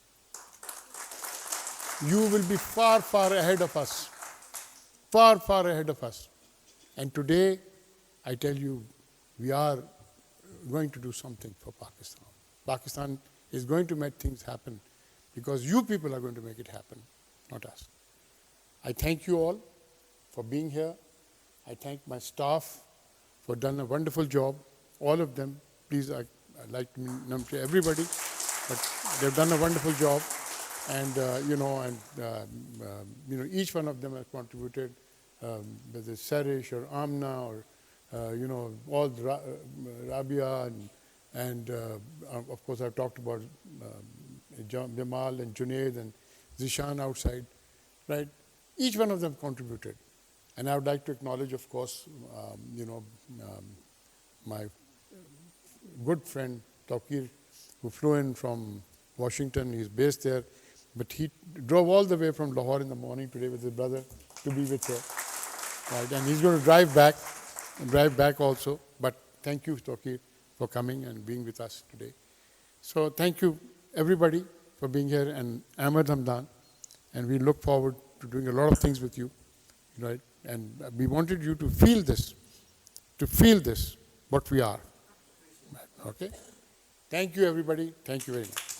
You will be far, far ahead of us. Far, far ahead of us. And today, I tell you, we are going to do something for Pakistan. Pakistan is going to make things happen because you people are going to make it happen, not us. I thank you all for being here. I thank my staff for done a wonderful job. All of them, please, I'd like to name everybody, but they've done a wonderful job. And, each one of them has contributed, whether it's Sarish or Amna or, all the Rabia and of course I've talked about Jamal and Junaid and Zishan outside, right? Each one of them contributed. And I would like to acknowledge, of course, my good friend, Tawqir, who flew in from Washington. He's based there. But he drove all the way from Lahore in the morning today with his brother to be with her. Right? And he's going to drive back also. But thank you, Tawqir, for coming and being with us today. So thank you, everybody, for being here, and Ahmed Hamdan. And we look forward to doing a lot of things with you, right? And we wanted you to feel this, what we are. Okay? Thank you, everybody. Thank you very much.